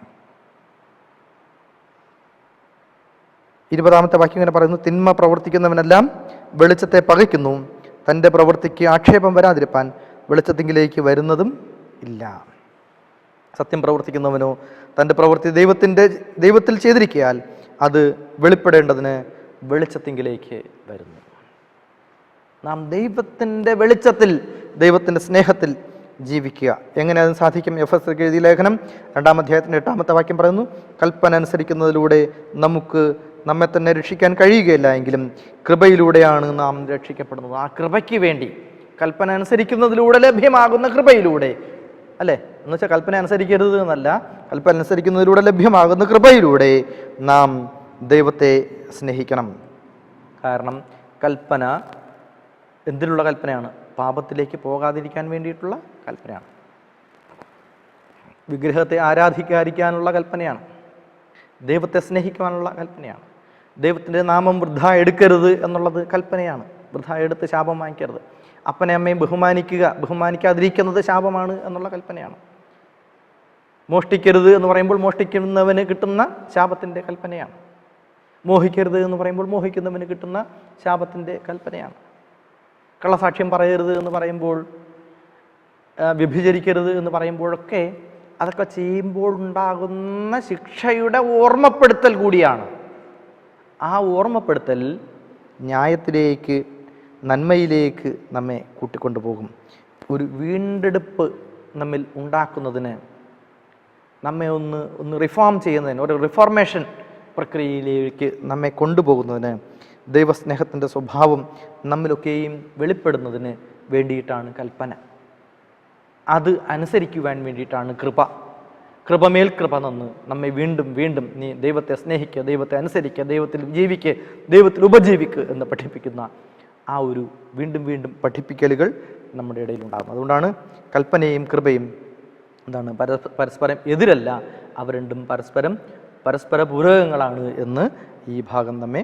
20-ാമത്തെ വാക്യം ഇങ്ങനെ പറയുന്നു, തിന്മ പ്രവർത്തിക്കുന്നവനെല്ലാം വെളിച്ചത്തെ പകയ്ക്കുന്നു, തൻ്റെ പ്രവൃത്തിക്ക് ആക്ഷേപം വരാതിരിപ്പാൻ വെളിച്ചത്തിങ്കിലേക്ക് വരുന്നതും ഇല്ല. സത്യം പ്രവർത്തിക്കുന്നവനോ തൻ്റെ പ്രവൃത്തി ദൈവത്തിൽ ചെയ്തിരിക്കയാൽ അത് വെളിപ്പെടേണ്ടതിന് വെളിച്ചത്തിങ്കിലേക്ക് വരുന്നു. നാം ദൈവത്തിൻ്റെ വെളിച്ചത്തിൽ, ദൈവത്തിൻ്റെ സ്നേഹത്തിൽ ജീവിക്കുക. എങ്ങനെ അതിന് സാധിക്കും? എഫെസ്യർക്ക് എഴുതിയ ലേഖനം 2-ാം അധ്യായത്തിൻ്റെ 8-ാമത്തെ വാക്യം പറയുന്നു, കൽപ്പന അനുസരിക്കുന്നതിലൂടെ നമുക്ക് നമ്മെ തന്നെ രക്ഷിക്കാൻ കഴിയുകയില്ല എങ്കിലും കൃപയിലൂടെയാണ് നാം രക്ഷിക്കപ്പെടുന്നത്. ആ കൃപയ്ക്ക് വേണ്ടി, കൽപ്പന അനുസരിക്കുന്നതിലൂടെ ലഭ്യമാകുന്ന കൃപയിലൂടെ, അല്ലേ? എന്നുവെച്ചാൽ കൽപ്പന അനുസരിക്കരുത് എന്നല്ല, കൽപ്പന അനുസരിക്കുന്നതിലൂടെ ലഭ്യമാകുന്ന കൃപയിലൂടെ നാം ദൈവത്തെ സ്നേഹിക്കണം. കാരണം കൽപ്പന എന്തിനുള്ള കൽപ്പനയാണ്? പാപത്തിലേക്ക് പോകാതിരിക്കാൻ വേണ്ടിയിട്ടുള്ള കൽപ്പനയാണ്. വിഗ്രഹത്തെ ആരാധിക്കാതിരിക്കാനുള്ള കൽപ്പനയാണ്. ദൈവത്തെ സ്നേഹിക്കുവാനുള്ള കൽപ്പനയാണ്. ദൈവത്തിൻ്റെ നാമം വൃഥ എടുക്കരുത് എന്നുള്ളത് കൽപ്പനയാണ്. വൃഥ എടുത്ത് ശാപം വാങ്ങിക്കരുത്. അപ്പനെ അമ്മയും ബഹുമാനിക്കാതിരിക്കുന്നത് ശാപമാണ് എന്നുള്ള കൽപ്പനയാണ്. മോഷ്ടിക്കരുത് എന്ന് പറയുമ്പോൾ മോഷ്ടിക്കുന്നവന് കിട്ടുന്ന ശാപത്തിൻ്റെ കൽപ്പനയാണ്. മോഹിക്കരുത് എന്ന് പറയുമ്പോൾ മോഹിക്കുന്നവന് കിട്ടുന്ന ശാപത്തിൻ്റെ കൽപ്പനയാണ്. കള്ളസാക്ഷ്യം പറയരുത് എന്ന് പറയുമ്പോൾ, വ്യഭിചരിക്കരുത് എന്ന് പറയുമ്പോഴൊക്കെ അതൊക്കെ ചെയ്യുമ്പോൾ ഉണ്ടാകുന്ന ശിക്ഷയുടെ ഓർമ്മപ്പെടുത്തൽ കൂടിയാണ്. ആ ഓർമ്മപ്പെടുത്തൽ ന്യായത്തിലേക്ക്, നന്മയിലേക്ക് നമ്മെ കൂട്ടിക്കൊണ്ടുപോകും. ഒരു വീണ്ടെടുപ്പ് നമ്മിൽ ഉണ്ടാക്കുന്നതിന്, നമ്മെ ഒന്ന് റിഫോം ചെയ്യുന്നതിന്, ഒരു റിഫോർമേഷൻ പ്രക്രിയയിലേക്ക് നമ്മെ കൊണ്ടുപോകുന്നതിന്, ദൈവസ്നേഹത്തിൻ്റെ സ്വഭാവം നമ്മിലൊക്കെയും വെളിപ്പെടുന്നതിന് വേണ്ടിയിട്ടാണ് കൽപ്പന. അത് അനുസരിക്കുവാൻ വേണ്ടിയിട്ടാണ് കൃപമേൽ കൃപ തന്ന് നമ്മെ വീണ്ടും വീണ്ടും നീ ദൈവത്തെ സ്നേഹിക്കുക, ദൈവത്തെ അനുസരിക്കുക, ദൈവത്തിൽ ജീവിക്കുക, ദൈവത്തിൽ ഉപജീവിക്കുക എന്ന് പഠിപ്പിക്കുന്ന ആ ഒരു വീണ്ടും വീണ്ടും പഠിപ്പിക്കലുകൾ നമ്മുടെ ഇടയിൽ ഉണ്ടാകും. അതുകൊണ്ടാണ് കൽപ്പനയും കൃപയും എന്താണ് പരസ്പരം എതിരല്ല, അവ രണ്ടും പരസ്പര പൂരകങ്ങളാണ് എന്ന് ഈ ഭാഗം നമ്മെ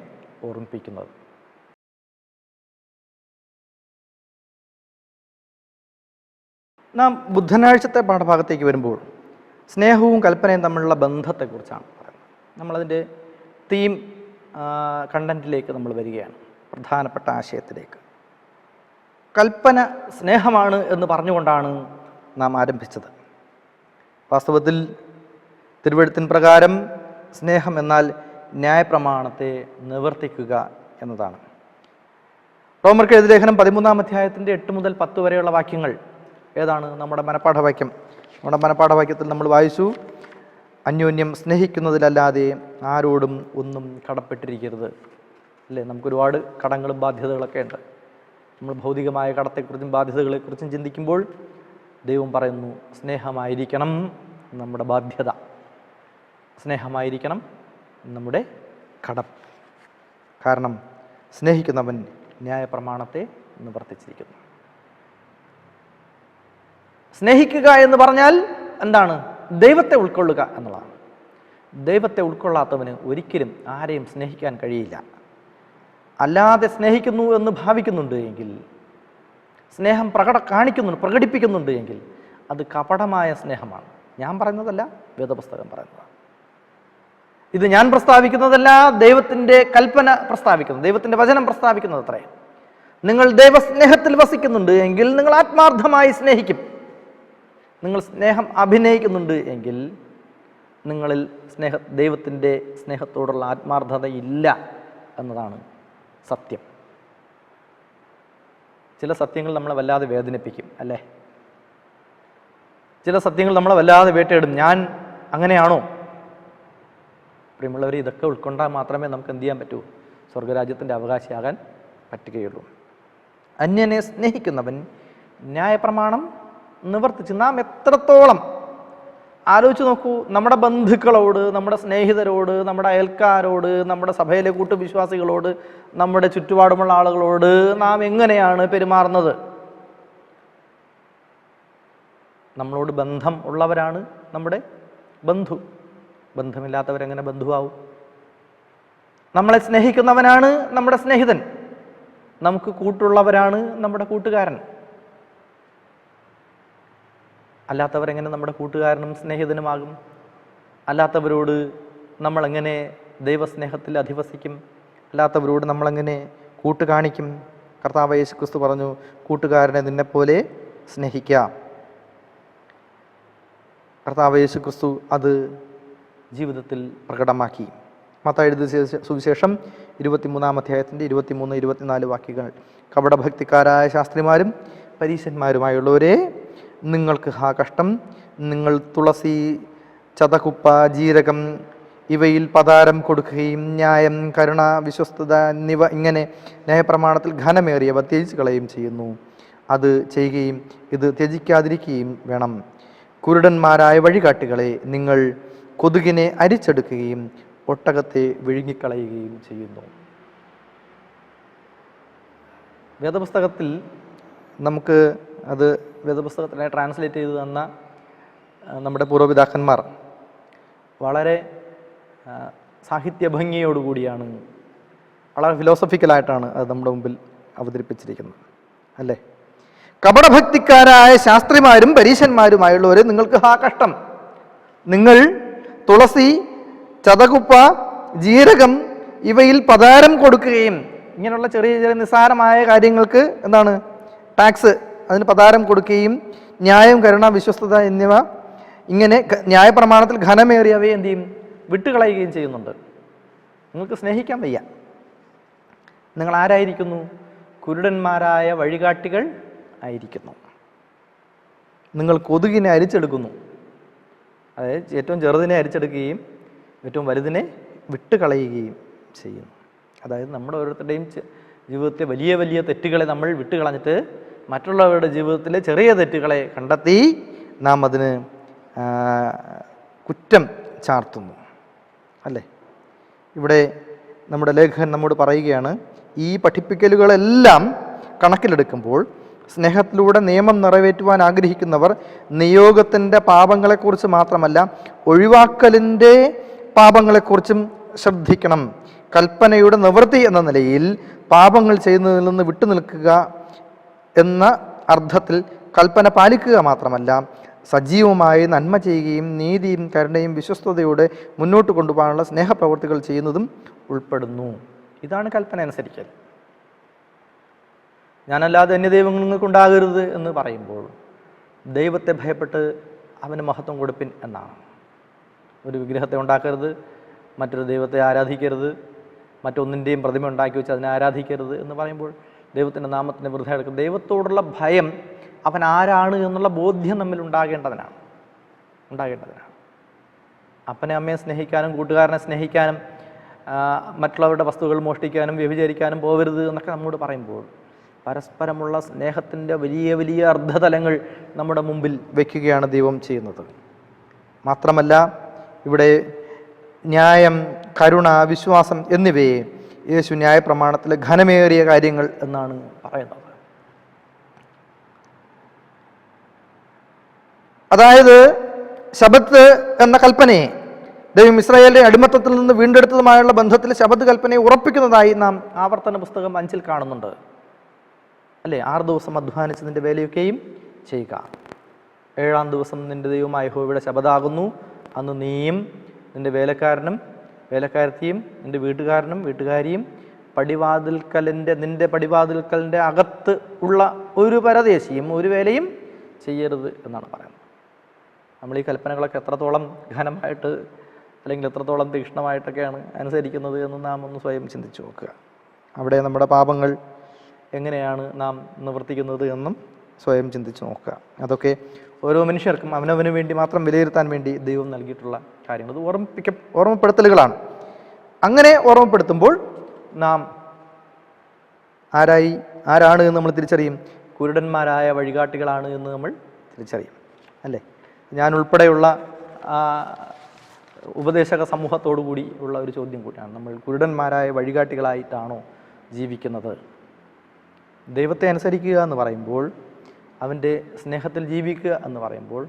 ഓർമ്മിപ്പിക്കുന്നത്. നാം ബുധനാഴ്ചത്തെ പാഠഭാഗത്തേക്ക് വരുമ്പോൾ സ്നേഹവും കൽപ്പനയും തമ്മിലുള്ള ബന്ധത്തെക്കുറിച്ചാണ് പറയുന്നത്. നമ്മളതിൻ്റെ തീം കണ്ടന്റിലേക്ക് നമ്മൾ വരികയാണ്, പ്രധാനപ്പെട്ട ആശയത്തിലേക്ക്. കൽപ്പന സ്നേഹമാണ് എന്ന് പറഞ്ഞുകൊണ്ടാണ് നാം ആരംഭിച്ചത്. വാസ്തവത്തിൽ തിരുവെഴുത്തിൻ പ്രകാരം സ്നേഹം എന്നാൽ ന്യായപ്രമാണത്തെ നിവർത്തിക്കുക എന്നതാണ്. റോമർക്ക് ലേഖനം 13-ാം അധ്യായത്തിൻ്റെ 8 മുതൽ 10 വരെയുള്ള വാക്യങ്ങൾ ഏതാണ്? നമ്മുടെ മനപ്പാഠവാക്യം. നമ്മുടെ മനപ്പാഠവാക്യത്തിൽ നമ്മൾ വായിച്ചു, അന്യോന്യം സ്നേഹിക്കുന്നതിലല്ലാതെ ആരോടും ഒന്നും കടപ്പെട്ടിരിക്കരുത്. അല്ലേ? നമുക്കൊരുപാട് കടങ്ങളും ബാധ്യതകളൊക്കെ ഉണ്ട്. നമ്മൾ ഭൗതികമായ കടത്തെക്കുറിച്ചും ബാധ്യതകളെക്കുറിച്ചും ചിന്തിക്കുമ്പോൾ ദൈവം പറയുന്നു, സ്നേഹമായിരിക്കണം നമ്മുടെ ബാധ്യത, സ്നേഹമായിരിക്കണം നമ്മുടെ കടം. കാരണം സ്നേഹിക്കുന്നവൻ ന്യായപ്രമാണത്തെ നിവർത്തിച്ചിരിക്കുന്നു. സ്നേഹിക്കുക എന്ന് പറഞ്ഞാൽ എന്താണ്? ദൈവത്തെ ഉൾക്കൊള്ളുക എന്നുള്ളതാണ്. ദൈവത്തെ ഉൾക്കൊള്ളാത്തവന് ഒരിക്കലും ആരെയും സ്നേഹിക്കാൻ കഴിയില്ല. അല്ലാതെ സ്നേഹിക്കുന്നു എന്ന് ഭാവിക്കുന്നുണ്ട് എങ്കിൽ, സ്നേഹം പ്രകടിപ്പിക്കുന്നുണ്ട് എങ്കിൽ അത് കപടമായ സ്നേഹമാണ്. ഞാൻ പറയുന്നതല്ല, വേദപുസ്തകം പറയുന്നതാണ്. ഇത് ഞാൻ പ്രസ്താവിക്കുന്നതല്ല, ദൈവത്തിൻ്റെ കൽപ്പന പ്രസ്താവിക്കുന്നത്, ദൈവത്തിൻ്റെ വചനം പ്രസ്താവിക്കുന്നത് അത്രേ. നിങ്ങൾ ദൈവസ്നേഹത്തിൽ വസിക്കുന്നുണ്ട് എങ്കിൽ നിങ്ങൾ ആത്മാർത്ഥമായി സ്നേഹിക്കും. നിങ്ങൾ സ്നേഹം അഭിനയിക്കുന്നുണ്ട് എങ്കിൽ നിങ്ങളിൽ ദൈവത്തിൻ്റെ സ്നേഹത്തോടുള്ള ആത്മാർത്ഥത ഇല്ല എന്നതാണ് സത്യം. ചില സത്യങ്ങൾ നമ്മളെ വല്ലാതെ വേദനിപ്പിക്കും, അല്ലേ? ചില സത്യങ്ങൾ നമ്മളെ വല്ലാതെ വേട്ടയിടും. ഞാൻ അങ്ങനെയാണോ? പ്രിയമുള്ളവർ, ഇതൊക്കെ ഉൾക്കൊണ്ടാൽ മാത്രമേ നമുക്ക് എന്ത് ചെയ്യാൻ പറ്റൂ? സ്വർഗരാജ്യത്തിൻ്റെ അവകാശിയാകാൻ പറ്റുകയുള്ളൂ. അന്യനെ സ്നേഹിക്കുന്നവൻ ന്യായപ്രമാണം നിവർത്തിച്ച്. നാം എത്രത്തോളം ആലോചിച്ച് നോക്കൂ, നമ്മുടെ ബന്ധുക്കളോട്, നമ്മുടെ സ്നേഹിതരോട്, നമ്മുടെ അയൽക്കാരോട്, നമ്മുടെ സഭയിലെ കൂട്ടുവിശ്വാസികളോട്, നമ്മുടെ ചുറ്റുപാടുമുള്ള ആളുകളോട് നാം എങ്ങനെയാണ് പെരുമാറുന്നത്? നമ്മളോട് ബന്ധം ഉള്ളവരാണ് നമ്മുടെ ബന്ധു. ബന്ധമില്ലാത്തവരെങ്ങനെ ബന്ധുവാകും? നമ്മളെ സ്നേഹിക്കുന്നവനാണ് നമ്മുടെ സ്നേഹിതൻ. നമുക്ക് കൂട്ടുള്ളവരാണ് നമ്മുടെ കൂട്ടുകാരൻ. അല്ലാത്തവരെങ്ങനെ നമ്മുടെ കൂട്ടുകാരനും സ്നേഹിതനുമാകും? അല്ലാത്തവരോട് നമ്മളെങ്ങനെ ദൈവസ്നേഹത്തിൽ അധിവസിക്കും? അല്ലാത്തവരോട് നമ്മളെങ്ങനെ കൂട്ട് കാണിക്കും? കർത്താവ് യേശു ക്രിസ്തു പറഞ്ഞു, കൂട്ടുകാരനെ നിന്നെപ്പോലെ സ്നേഹിക്കാം. കർത്താവ് യേശു ക്രിസ്തു അത് ജീവിതത്തിൽ പ്രകടമാക്കി. മത്തായി എഴുതിയ സുവിശേഷം 23-ാം അധ്യായത്തിൻ്റെ 23-24 വാക്യങ്ങൾ. കപടഭക്തിക്കാരായ ശാസ്ത്രിമാരും പരീശന്മാരുമായുള്ളവരെ, നിങ്ങൾക്ക് ഹാ കഷ്ടം! നിങ്ങൾ തുളസി, ചതകുപ്പ, ജീരകം ഇവയിൽ പതാരം കൊടുക്കുകയും ന്യായം, കരുണ, വിശ്വസ്തത എന്നിവ ഇങ്ങനെ ന്യായപ്രമാണത്തിൽ ഘനമേറിയവ ത്യജിച്ച് കളയുകയും ചെയ്യുന്നു. അത് ചെയ്യുകയും ഇത് ത്യജിക്കാതിരിക്കുകയും വേണം. കുരുടന്മാരായ വഴികാട്ടികളെ, നിങ്ങൾ കൊതുകിനെ അരിച്ചെടുക്കുകയും ഒട്ടകത്തെ വിഴുങ്ങിക്കളയുകയും ചെയ്യുന്നു. വേദപുസ്തകത്തിൽ നമുക്ക് അത് വേദപുസ്തകത്തിനെ ട്രാൻസ്ലേറ്റ് ചെയ്ത് തന്ന നമ്മുടെ പൂർവ്വപിതാക്കന്മാർ വളരെ സാഹിത്യ ഭംഗിയോടുകൂടിയാണ്, വളരെ ഫിലോസഫിക്കലായിട്ടാണ് അത് നമ്മുടെ മുമ്പിൽ അവതരിപ്പിച്ചിരിക്കുന്നത്, അല്ലേ? കപടഭക്തിക്കാരായ ശാസ്ത്രിമാരും പരീശന്മാരുമായുള്ളവരെ, നിങ്ങൾക്ക് ഹാ കഷ്ടം! നിങ്ങൾ തുളസി, ചതകുപ്പ, ജീരകം ഇവയിൽ പതാരം കൊടുക്കുകയും, ഇങ്ങനെയുള്ള ചെറിയ ചെറിയ നിസ്സാരമായ കാര്യങ്ങൾക്ക് എന്താണ് ടാക്സ്, അതിന് പതാരം കൊടുക്കുകയും ന്യായം, കരുണ, വിശ്വസ്തത എന്നിവ ഇങ്ങനെ ന്യായപ്രമാണത്തിൽ ഘനമേറിയവയെ എന്ത് ചെയ്യും? വിട്ടുകളയുകയും ചെയ്യുന്നുണ്ട്. നിങ്ങൾക്ക് സ്നേഹിക്കാൻ വയ്യ. നിങ്ങൾ ആരായിരിക്കുന്നു? കുരുടന്മാരായ വഴികാട്ടികൾ ആയിരിക്കുന്നു. നിങ്ങൾ കൊതുകിനെ അരിച്ചെടുക്കുന്നു. അതായത് ഏറ്റവും ചെറുതിനെ അരിച്ചെടുക്കുകയും ഏറ്റവും വലുതിനെ വിട്ടുകളയുകയും ചെയ്യുന്നു. അതായത് നമ്മുടെ ഓരോരുത്തരുടെയും ജീവിതത്തെ വലിയ വലിയ തെറ്റുകളെ നമ്മൾ വിട്ടുകളഞ്ഞിട്ട് മറ്റുള്ളവരുടെ ജീവിതത്തിലെ ചെറിയ തെറ്റുകളെ കണ്ടെത്തി നാം അതിന് കുറ്റം ചാർത്തുന്നു. അല്ലേ? ഇവിടെ നമ്മുടെ ലേഖകൻ നമ്മോട് പറയുകയാണ്, ഈ പഠിപ്പിക്കലുകളെല്ലാം കണക്കിലെടുക്കുമ്പോൾ സ്നേഹത്തിലൂടെ നിയമം നിറവേറ്റുവാൻ ആഗ്രഹിക്കുന്നവർ നിയോഗത്തിൻ്റെ പാപങ്ങളെക്കുറിച്ച് മാത്രമല്ല ഒഴിവാക്കലിൻ്റെ പാപങ്ങളെക്കുറിച്ചും ശ്രദ്ധിക്കണം. കൽപ്പനയുടെ നിവൃത്തി എന്ന നിലയിൽ പാപങ്ങൾ ചെയ്യുന്നതിൽ നിന്ന് വിട്ടുനിൽക്കുക എന്ന അർത്ഥത്തിൽ കൽപ്പന പാലിക്കുക മാത്രമല്ല സജീവമായി നന്മ ചെയ്യുകയും നീതിയും കരുണയും വിശ്വസ്തയോടെ മുന്നോട്ട് കൊണ്ടുപോകാനുള്ള സ്നേഹപ്രവൃത്തികൾ ചെയ്യുന്നതും ഉൾപ്പെടുന്നു. ഇതാണ് കൽപ്പന അനുസരിക്കൽ. ഞാനല്ലാതെ അന്യദൈവങ്ങൾ നിങ്ങൾക്കുണ്ടാകരുത് എന്ന് പറയുമ്പോൾ ദൈവത്തെ ഭയപ്പെട്ട് അവന് മഹത്വം കൊടുപ്പിൻ എന്നാണ്. ഒരു വിഗ്രഹത്തെ ഉണ്ടാക്കരുത്, മറ്റൊരു ദൈവത്തെ ആരാധിക്കരുത്, മറ്റൊന്നിൻ്റെയും പ്രതിമ ഉണ്ടാക്കി വെച്ച് അതിനെ ആരാധിക്കരുത് എന്ന് പറയുമ്പോൾ ദൈവത്തിൻ്റെ നാമത്തിൻ്റെ വൃദ്ധ എടുക്കും. ദൈവത്തോടുള്ള ഭയം, അവൻ ആരാണ് എന്നുള്ള ബോധ്യം നമ്മിൽ ഉണ്ടാകേണ്ടതിനാണ്. അപ്പനെ അമ്മയെ സ്നേഹിക്കാനും കൂട്ടുകാരനെ സ്നേഹിക്കാനും മറ്റുള്ളവരുടെ വസ്തുക്കൾ മോഷ്ടിക്കാനും വ്യഭിചരിക്കാനും പോകരുത് എന്നൊക്കെ നമ്മോട് പറയുമ്പോൾ പരസ്പരമുള്ള സ്നേഹത്തിൻ്റെ വലിയ വലിയ അർദ്ധതലങ്ങൾ നമ്മുടെ മുമ്പിൽ വയ്ക്കുകയാണ് ദൈവം ചെയ്യുന്നത്. മാത്രമല്ല ഇവിടെ ന്യായം, കരുണ, വിശ്വാസം എന്നിവയെ യേശു ന്യായപ്രമാണത്തിലെ ഘനമേറിയ കാര്യങ്ങൾ എന്നാണ് പറയുന്നത്. അതായത് ശബത്ത് എന്ന കൽപ്പനയെ ദൈവം ഇസ്രായേലിന്റെ അടിമത്തത്തിൽ നിന്ന് വീണ്ടെടുത്തതുമായുള്ള ബന്ധത്തിൽ ശബത്ത് കൽപ്പനയെ ഉറപ്പിക്കുന്നതായി നാം ആവർത്തന പുസ്തകം 5 കാണുന്നുണ്ട്. അല്ലേ? 6 ദിവസം അധ്വാനിച്ച് നിന്റെ വേലയൊക്കെയും ചെയ്യുക, 7-ാം ദിവസം നിന്റെ ദൈവമായ യഹോവയുടെ ശബത്താകുന്നു, അന്ന് നീയും നിന്റെ വേലക്കാരത്തിയും നിന്റെ വീട്ടുകാരിയും നിന്റെ പടിവാതിൽക്കലിൻ്റെ അകത്ത് ഉള്ള ഒരു പരദേശിയും ഒരു വേലയും ചെയ്യരുത് എന്നാണ് പറയുന്നത്. നമ്മൾ ഈ കൽപ്പനകളൊക്കെ എത്രത്തോളം ഘനമായിട്ട് അല്ലെങ്കിൽ എത്രത്തോളം തീക്ഷ്ണമായിട്ടൊക്കെയാണ് അനുസരിക്കുന്നത് എന്ന് നാം ഒന്ന് സ്വയം ചിന്തിച്ചു നോക്കുക. അവിടെ നമ്മുടെ പാപങ്ങൾ എങ്ങനെയാണ് നാം നിവർത്തിക്കുന്നത് എന്നും സ്വയം ചിന്തിച്ച് നോക്കുക. അതൊക്കെ ഓരോ മനുഷ്യർക്കും അവനവന് വേണ്ടി മാത്രം വിലയിരുത്താൻ വേണ്ടി ദൈവം നൽകിയിട്ടുള്ള കാര്യങ്ങൾ. അത് ഓർമ്മപ്പെടുത്തലുകളാണ്. അങ്ങനെ ഓർമ്മപ്പെടുത്തുമ്പോൾ നാം ആരാണ് എന്ന് നമ്മൾ തിരിച്ചറിയും. കുരുടന്മാരായ വഴികാട്ടികളാണ് എന്ന് നമ്മൾ തിരിച്ചറിയും. അല്ലേ? ഞാൻ ഉൾപ്പെടെയുള്ള ഉപദേശക സമൂഹത്തോടു കൂടി ഉള്ള ഒരു ചോദ്യം കൂടിയാണ്. നമ്മൾ കുരുടന്മാരായ വഴികാട്ടികളായിട്ടാണോ ജീവിക്കുന്നത്? ദൈവത്തെ അനുസരിക്കുക എന്ന് പറയുമ്പോൾ, അവൻ്റെ സ്നേഹത്തിൽ ജീവിക്കുക എന്ന് പറയുമ്പോൾ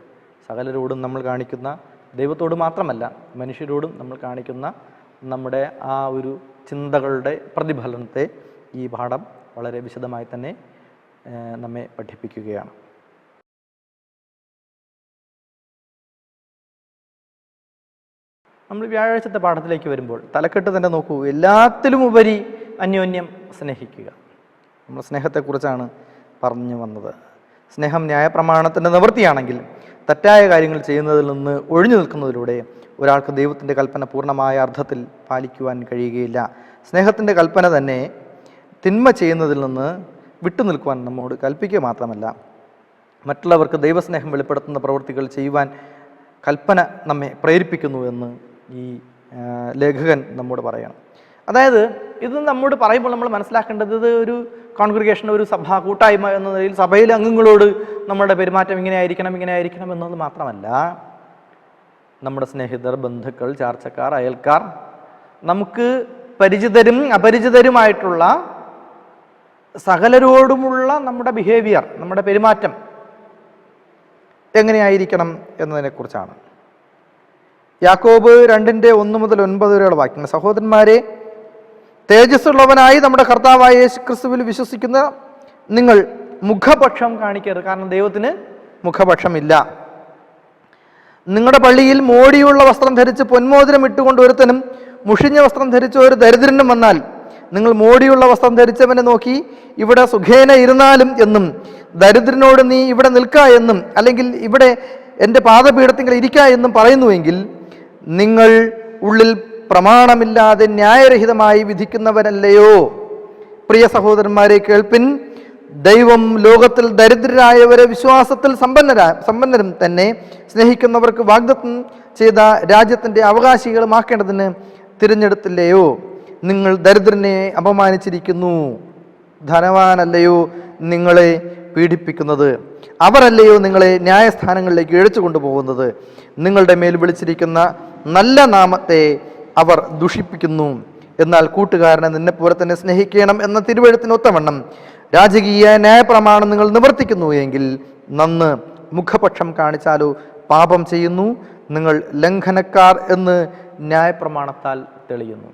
സകലരോടും നമ്മൾ കാണിക്കുന്ന, ദൈവത്തോട് മാത്രമല്ല മനുഷ്യരോടും നമ്മൾ കാണിക്കുന്ന നമ്മുടെ ആ ഒരു ചിന്തകളുടെ പ്രതിഫലനത്തെ ഈ പാഠം വളരെ വിശദമായി തന്നെ നമ്മെ പഠിപ്പിക്കുകയാണ്. നമ്മൾ വ്യാഴാഴ്ചത്തെ പാഠത്തിലേക്ക് വരുമ്പോൾ തലക്കെട്ട് തന്നെ നോക്കൂ, എല്ലാത്തിലും ഉപരി അന്യോന്യം സ്നേഹിക്കുക. നമ്മൾ സ്നേഹത്തെക്കുറിച്ചാണ് പറഞ്ഞു വന്നത്. സ്നേഹം ന്യായപ്രമാണത്തിൻ്റെ നിവൃത്തിയാണെങ്കിൽ തെറ്റായ കാര്യങ്ങൾ ചെയ്യുന്നതിൽ നിന്ന് ഒഴിഞ്ഞു നിൽക്കുന്നതിലൂടെ ഒരാൾക്ക് ദൈവത്തിൻ്റെ കൽപ്പന പൂർണ്ണമായ അർത്ഥത്തിൽ പാലിക്കുവാൻ കഴിയുകയില്ല. സ്നേഹത്തിൻ്റെ കൽപ്പന തന്നെ തിന്മ ചെയ്യുന്നതിൽ നിന്ന് വിട്ടുനിൽക്കുവാൻ നമ്മോട് കൽപ്പിക്കുക മാത്രമല്ല, മറ്റുള്ളവർക്ക് ദൈവസ്നേഹം വെളിപ്പെടുത്തുന്ന പ്രവൃത്തികൾ ചെയ്യുവാൻ കൽപ്പന നമ്മെ പ്രേരിപ്പിക്കുന്നു എന്ന് ഈ ലേഖകൻ നമ്മോട് പറയണം. അതായത് ഇത് നമ്മോട് പറയുമ്പോൾ നമ്മൾ മനസ്സിലാക്കേണ്ടത്, ഇത് ഒരു കോൺഗ്രിഗേഷൻ, ഒരു സഭ കൂട്ടായ്മ എന്ന നിലയിൽ സഭയിലെ അംഗങ്ങളോട് നമ്മുടെ പെരുമാറ്റം ഇങ്ങനെ ആയിരിക്കണം എന്നത് മാത്രമല്ല, നമ്മുടെ സ്നേഹിതർ, ബന്ധുക്കൾ, ചാർച്ചക്കാർ, അയൽക്കാർ, നമുക്ക് പരിചിതരും അപരിചിതരുമായിട്ടുള്ള സകലരോടുമുള്ള നമ്മുടെ ബിഹേവിയർ, നമ്മുടെ പെരുമാറ്റം എങ്ങനെയായിരിക്കണം എന്നതിനെക്കുറിച്ചാണ്. യാക്കോബ് 2:1-9 വരെയുള്ള വാക്യങ്ങൾ. സഹോദരന്മാരെ, തേജസ്സുള്ളവനായി നമ്മുടെ കർത്താവായ യേശു ക്രിസ്തുവിൽ വിശ്വസിക്കുന്ന നിങ്ങൾ മുഖപക്ഷം കാണിക്കരുത്. കാരണം ദൈവത്തിന് മുഖപക്ഷമില്ല. നിങ്ങളുടെ പള്ളിയിൽ മോടിയുള്ള വസ്ത്രം ധരിച്ച് പൊന്മോതിരം ഇട്ടുകൊണ്ട് ഒരുത്തനും മുഷിഞ്ഞ വസ്ത്രം ധരിച്ച ഒരു ദരിദ്രനും വന്നാൽ നിങ്ങൾ മോടിയുള്ള വസ്ത്രം ധരിച്ചവനെ നോക്കി ഇവിടെ സുഖേന ഇരുന്നാലും എന്നും ദരിദ്രനോട് നീ ഇവിടെ നിൽക്ക എന്നും അല്ലെങ്കിൽ ഇവിടെ എൻ്റെ പാദപീഠത്തിങ്കിൽ ഇരിക്ക എന്നും പറയുന്നുവെങ്കിൽ നിങ്ങൾ ഉള്ളിൽ പ്രമാണമില്ലാതെ ന്യായരഹിതമായി വിധിക്കുന്നവരല്ലയോ? പ്രിയ സഹോദരന്മാരെ, കേൾപ്പിൻ. ദൈവം ലോകത്തിൽ ദരിദ്രരായവരെ വിശ്വാസത്തിൽ സമ്പന്നരും തന്നെ സ്നേഹിക്കുന്നവർക്ക് വാഗ്ദത്തം ചെയ്ത രാജ്യത്തിൻ്റെ അവകാശികളുമാക്കേണ്ടതിന് തിരഞ്ഞെടുത്തില്ലയോ? നിങ്ങൾ ദരിദ്രനെ അപമാനിച്ചിരിക്കുന്നു. ധനവാനല്ലയോ നിങ്ങളെ പീഡിപ്പിക്കുന്നത്? അവരല്ലയോ നിങ്ങളെ ന്യായസ്ഥാനങ്ങളിലേക്ക് ഇഴച്ചു കൊണ്ടുപോകുന്നത്? നിങ്ങളുടെ മേൽ വിളിച്ചിരിക്കുന്ന നല്ല നാമത്തെ അവർ ദുഷിപ്പിക്കുന്നു. എന്നാൽ കൂട്ടുകാരനെ നിന്നെപ്പോലെ തന്നെ സ്നേഹിക്കണം എന്ന തിരുവെഴുത്തിനൊത്തവണ്ണം രാജകീയ ന്യായപ്രമാണം നിങ്ങൾ നിവർത്തിക്കുന്നു എങ്കിൽ നന്ന്. മുഖപക്ഷം കാണിച്ചാലോ പാപം ചെയ്യുന്നു. നിങ്ങൾ ലംഘനക്കാർ എന്ന് ന്യായപ്രമാണത്താൽ തെളിയുന്നു.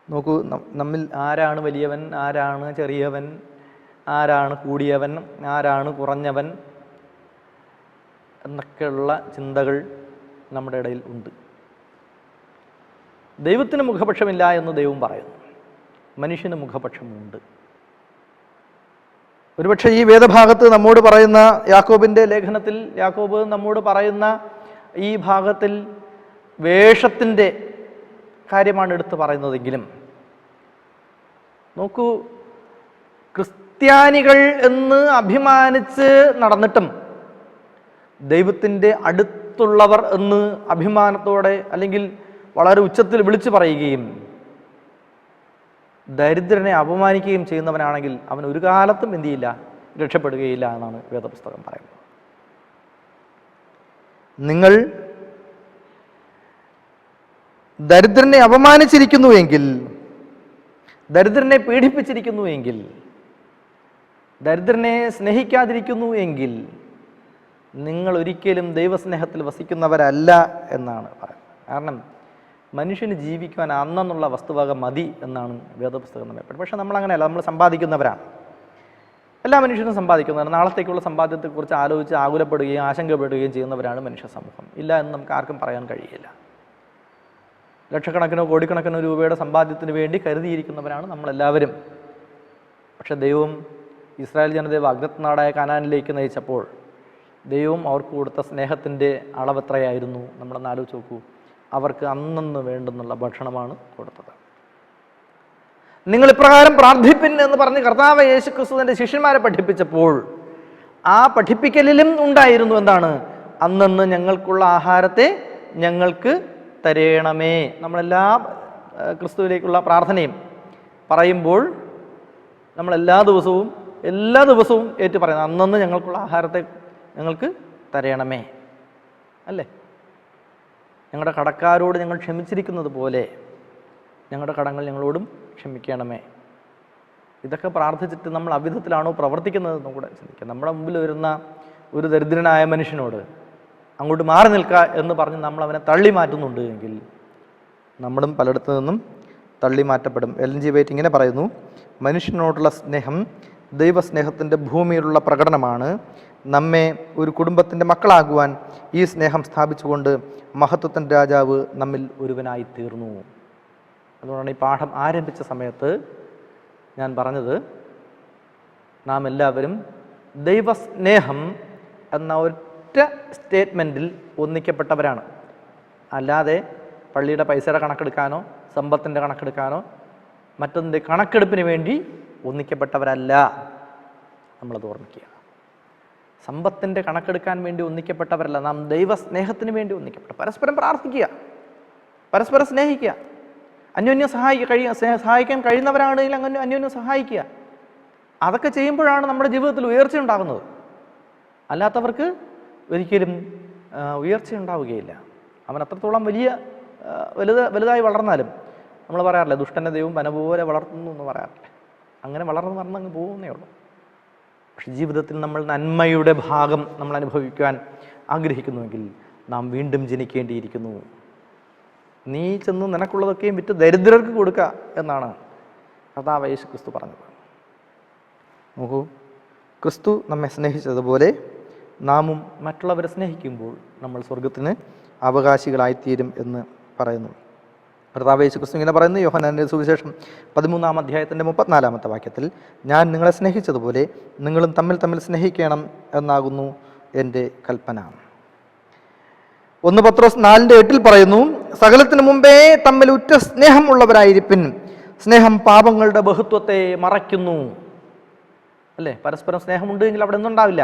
നോക്കൂ, നമ്മിൽ ആരാണ് വലിയവൻ, ആരാണ് ചെറിയവൻ, ആരാണ് കൂടിയവൻ, ആരാണ് കുറഞ്ഞവൻ എന്നൊക്കെയുള്ള ചിന്തകൾ നമ്മുടെ ഇടയിൽ ഉണ്ട്. ദൈവത്തിന് മുഖപക്ഷമില്ല എന്ന് ദൈവം പറയുന്നു. മനുഷ്യന് മുഖപക്ഷമുണ്ട്. ഒരുപക്ഷെ ഈ വേദഭാഗത്ത് നമ്മോട് പറയുന്ന യാക്കോബിൻ്റെ ലേഖനത്തിൽ യാക്കോബ് നമ്മോട് പറയുന്ന ഈ ഭാഗത്തിൽ വേഷത്തിൻ്റെ കാര്യമാണ് എടുത്തു പറയുന്നതെങ്കിലും നോക്കൂ, ക്രിസ്ത്യാനികൾ എന്ന് അഭിമാനിച്ച് നടന്നിട്ടും ദൈവത്തിൻ്റെ അടുത്തുള്ളവർ എന്ന് അഭിമാനത്തോടെ അല്ലെങ്കിൽ വളരെ ഉച്ചത്തിൽ വിളിച്ചു പറയുകയും ദരിദ്രനെ അപമാനിക്കുകയും ചെയ്യുന്നവനാണെങ്കിൽ അവൻ ഒരു കാലത്തും എന്ത് ചെയ്യില്ല, രക്ഷപ്പെടുകയില്ല എന്നാണ് വേദപുസ്തകം പറയുന്നത്. നിങ്ങൾ ദരിദ്രനെ അപമാനിച്ചിരിക്കുന്നുവെങ്കിൽ, ദരിദ്രനെ പീഡിപ്പിച്ചിരിക്കുന്നു എങ്കിൽ, ദരിദ്രനെ സ്നേഹിക്കാതിരിക്കുന്നു എങ്കിൽ നിങ്ങൾ ഒരിക്കലും ദൈവസ്നേഹത്തിൽ വസിക്കുന്നവരല്ല എന്നാണ് പറയുന്നത്. കാരണം മനുഷ്യന് ജീവിക്കുവാൻ അന്നുള്ള വസ്തുവക മതി എന്നാണ് വേദപുസ്തകം നമ്മെ പഠിപ്പിക്കുന്നത്. പക്ഷെ നമ്മളങ്ങനെയല്ല, നമ്മൾ സമ്പാദിക്കുന്നവരാണ്. എല്ലാ മനുഷ്യരും സമ്പാദിക്കുന്നവരാണ്. നാളത്തേക്കുള്ള സമ്പാദ്യത്തെക്കുറിച്ച് ആലോചിച്ച് ആകുലപ്പെടുകയും ആശങ്കപ്പെടുകയും ചെയ്യുന്നവരാണ് മനുഷ്യ സമൂഹം. ഇല്ല എന്ന് നമുക്ക് ആർക്കും പറയാൻ കഴിയില്ല. ലക്ഷക്കണക്കിനോ കോടിക്കണക്കിനോ രൂപയുടെ സമ്പാദ്യത്തിന് വേണ്ടി കരുതിയിരിക്കുന്നവരാണ് നമ്മളെല്ലാവരും. പക്ഷെ ദൈവം ഇസ്രായേൽ ജനതയെ വാഗ്ദത്ത നാടായ കനാനിലേക്ക് നയിച്ചപ്പോൾ ദൈവം അവർക്ക് കൊടുത്ത സ്നേഹത്തിൻ്റെ അളവെത്രയായിരുന്നു? നമ്മളൊന്ന് ആലോചിച്ച് നോക്കൂ. അവർക്ക് അന്നന്ന് വേണ്ടുന്നുള്ള ഭക്ഷണമാണ് കൊടുത്തത്. നിങ്ങൾ ഇപ്രകാരം പ്രാർത്ഥിപ്പിൻ എന്ന് പറഞ്ഞ് കർത്താവ് യേശുക്രിസ്തുവിൻ്റെ ശിഷ്യന്മാരെ പഠിപ്പിച്ചപ്പോൾ ആ പഠിപ്പിക്കലിലും ഉണ്ടായിരുന്നു എന്താണ്? അന്നന്ന് ഞങ്ങൾക്കുള്ള ആഹാരത്തെ ഞങ്ങൾക്ക് തരേണമേ. നമ്മളെല്ലാ ക്രിസ്തുവിലേക്കുള്ള പ്രാർത്ഥനയും പറയുമ്പോൾ നമ്മളെല്ലാ ദിവസവും ഏറ്റു പറയുന്നത് അന്നന്ന് ഞങ്ങൾക്കുള്ള ആഹാരത്തെ ഞങ്ങൾക്ക് തരയണമേ, അല്ലേ? ഞങ്ങളുടെ കടക്കാരോട് ഞങ്ങൾ ക്ഷമിച്ചിരിക്കുന്നത് പോലെ ഞങ്ങളുടെ കടങ്ങൾ ഞങ്ങളോടും ക്ഷമിക്കണമേ. ഇതൊക്കെ പ്രാർത്ഥിച്ചിട്ട് നമ്മൾ അവിധത്തിലാണോ പ്രവർത്തിക്കുന്നത് എന്നും കൂടെ ചിന്തിക്കുക. നമ്മുടെ മുമ്പിൽ വരുന്ന ഒരു ദരിദ്രനായ മനുഷ്യനോട് അങ്ങോട്ട് മാറി നിൽക്കുക എന്ന് പറഞ്ഞ് നമ്മൾ അവനെ തള്ളി മാറ്റുന്നുണ്ട് എങ്കിൽ നമ്മളും പലയിടത്തു നിന്നും തള്ളി മാറ്റപ്പെടും. എൽ ജി വൈറ്റ് ഇങ്ങനെ പറയുന്നു: മനുഷ്യനോടുള്ള സ്നേഹം ദൈവസ്നേഹത്തിൻ്റെ ഭൂമിയിലുള്ള പ്രകടനമാണ്. നമ്മെ ഒരു കുടുംബത്തിൻ്റെ മക്കളാകുവാൻ ഈ സ്നേഹം സ്ഥാപിച്ചുകൊണ്ട് മഹത്വത്തിൻ്റെ രാജാവ് നമ്മിൽ ഒരുവനായി തീർന്നു. അതുകൊണ്ടാണ് ഈ പാഠം ആരംഭിച്ച സമയത്ത് ഞാൻ പറഞ്ഞത്, നാം എല്ലാവരും ദൈവസ്നേഹം എന്ന ഒറ്റ സ്റ്റേറ്റ്മെൻറ്റിൽ ഒന്നിക്കപ്പെട്ടവരാണ്. അല്ലാതെ പള്ളിയുടെ പൈസയുടെ കണക്കെടുക്കാനോ സമ്പത്തിൻ്റെ കണക്കെടുക്കാനോ മറ്റൊന്നിൻ്റെ കണക്കെടുപ്പിന് വേണ്ടി ഒന്നിക്കപ്പെട്ടവരല്ല. നമ്മളത് ഓർമ്മിക്കുക. സമ്പത്തിൻ്റെ കണക്കെടുക്കാൻ വേണ്ടി ഒന്നിക്കപ്പെട്ടവരല്ല, നാം ദൈവസ്നേഹത്തിന് വേണ്ടി ഒന്നിക്കപ്പെട്ട. പരസ്പരം പ്രാർത്ഥിക്കുക, പരസ്പരം സ്നേഹിക്കുക, അന്യോന്യം സഹായിക്കാൻ കഴിയുന്നവരാണെങ്കിൽ അങ്ങനെ അന്യോന്യം സഹായിക്കുക. അതൊക്കെ ചെയ്യുമ്പോഴാണ് നമ്മുടെ ജീവിതത്തിൽ ഉയർച്ച ഉണ്ടാകുന്നത്. അല്ലാത്തവർക്ക് ഒരിക്കലും ഉയർച്ച ഉണ്ടാവുകയില്ല. അവൻ അത്രത്തോളം വലുതായി വളർന്നാലും നമ്മൾ പറയാറില്ല, ദുഷ്ടൻ്റെ ദൈവം വന പോലെ വളർത്തുന്നു എന്ന് പറയാറില്ല. അങ്ങനെ വളർന്നങ്ങ് പോകുന്നേ ഉള്ളൂ. പക്ഷെ ജീവിതത്തിൽ നമ്മൾ നന്മയുടെ ഭാഗം നമ്മൾ അനുഭവിക്കുവാൻ ആഗ്രഹിക്കുന്നുവെങ്കിൽ നാം വീണ്ടും ജനിക്കേണ്ടിയിരിക്കുന്നു. നീ ചെന്ന് നിനക്കുള്ളതൊക്കെയും വിറ്റ് ദരിദ്രർക്ക് കൊടുക്കുക എന്നാണ് കർത്താവ് യേശു ക്രിസ്തു പറഞ്ഞത്. നോക്കൂ, ക്രിസ്തു നമ്മെ സ്നേഹിച്ചതുപോലെ നാമും മറ്റുള്ളവരെ സ്നേഹിക്കുമ്പോൾ നമ്മൾ സ്വർഗത്തിന് അവകാശികളായിത്തീരും എന്ന് പറയുന്നു. കർത്താവ് യേശു ക്രിസ്തു ഇങ്ങനെ പറയുന്നു, യോഹന്നാന്റെ സുവിശേഷം 13-ാം അധ്യായത്തിൻ്റെ 34-ാമത്തെ വാക്യത്തിൽ: ഞാൻ നിങ്ങളെ സ്നേഹിച്ചതുപോലെ നിങ്ങളും തമ്മിൽ സ്നേഹിക്കണം എന്നാകുന്നു എൻ്റെ കൽപ്പന. 1 പത്രോസ് 4:8 പറയുന്നു, സകലത്തിനു മുമ്പേ തമ്മിൽ ഉറ്റ സ്നേഹമുള്ളവരായിരിപ്പിൻ, സ്നേഹം പാപങ്ങളുടെ ബഹുത്വത്തെ മറയ്ക്കുന്നു. അല്ലേ? പരസ്പരം സ്നേഹമുണ്ട് എങ്കിൽ അവിടെ ഒന്നും ഉണ്ടാവില്ല,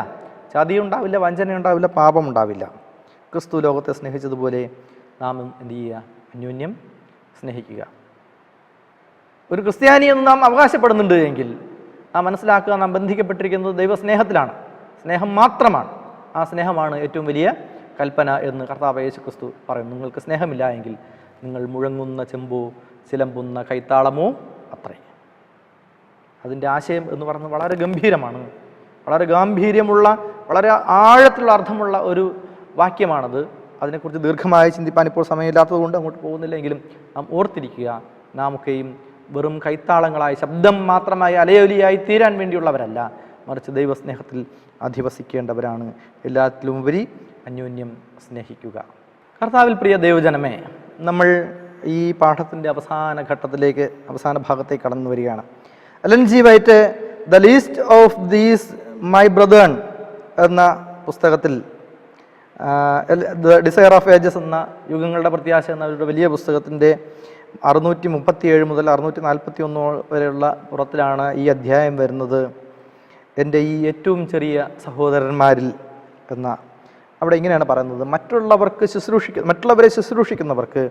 ചതി ഉണ്ടാവില്ല, വഞ്ചന ഉണ്ടാവില്ല, പാപം ഉണ്ടാവില്ല. ക്രിസ്തു ലോകത്തെ സ്നേഹിച്ചതുപോലെ നാം എന്ത് ചെയ്യുക? അന്യോന്യം സ്നേഹിക്കുക. ഒരു ക്രിസ്ത്യാനി എന്ന് നാം അവകാശപ്പെടുന്നുണ്ട് എങ്കിൽ നാം മനസ്സിലാക്കുക, നാം ബന്ധിക്കപ്പെട്ടിരിക്കുന്നത് ദൈവസ്നേഹത്തിലാണ്. സ്നേഹം മാത്രമാണ്. ആ സ്നേഹമാണ് ഏറ്റവും വലിയ കൽപ്പന എന്ന് കർത്താവ് യേശു ക്രിസ്തു പറയുന്നു. നിങ്ങൾക്ക് സ്നേഹമില്ല എങ്കിൽ നിങ്ങൾ മുഴങ്ങുന്ന ചെമ്പോ ചിലമ്പുന്ന കൈത്താളമോ അത്രേ. അതിൻ്റെ ആശയം എന്ന് പറയുന്നത് വളരെ ഗംഭീരമാണ്. വളരെ ഗാംഭീര്യമുള്ള, വളരെ ആഴത്തിലുള്ള അർത്ഥമുള്ള ഒരു വാക്യമാണത്. അതിനെക്കുറിച്ച് ദീർഘമായി ചിന്തിപ്പാൻ ഇപ്പോൾ സമയമില്ലാത്തത് കൊണ്ട് അങ്ങോട്ട് പോകുന്നില്ലെങ്കിലും നാം ഓർത്തിരിക്കുക, നാം ഒക്കെയും വെറും കൈത്താളങ്ങളായി ശബ്ദം മാത്രമായി അലയൊലിയായി തീരാൻ വേണ്ടിയുള്ളവരല്ല, മറിച്ച് ദൈവസ്നേഹത്തിൽ അധിവസിക്കേണ്ടവരാണ്. എല്ലാത്തിലുമുപരി അന്യോന്യം സ്നേഹിക്കുക. കർത്താവിൽ പ്രിയ ദൈവജനമേ, നമ്മൾ ഈ പാഠത്തിൻ്റെ അവസാന ഭാഗത്തേക്ക് കടന്നു വരികയാണ്. Ellen G White the least of these my brethren എന്ന പുസ്തകത്തിൽ, ദ ഡിസയർ ഓഫ് ഏജസ് എന്ന യുഗങ്ങളുടെ പ്രത്യാശ എന്ന അവരുടെ വലിയ പുസ്തകത്തിൻ്റെ 637 മുതൽ 641 വരെയുള്ള പുറത്തിലാണ് ഈ അധ്യായം വരുന്നത്. എൻ്റെ ഈ ഏറ്റവും ചെറിയ സഹോദരന്മാരിൽ എന്ന അവിടെ ഇങ്ങനെയാണ് പറയുന്നത്: മറ്റുള്ളവരെ ശുശ്രൂഷിക്കുന്നവർക്ക്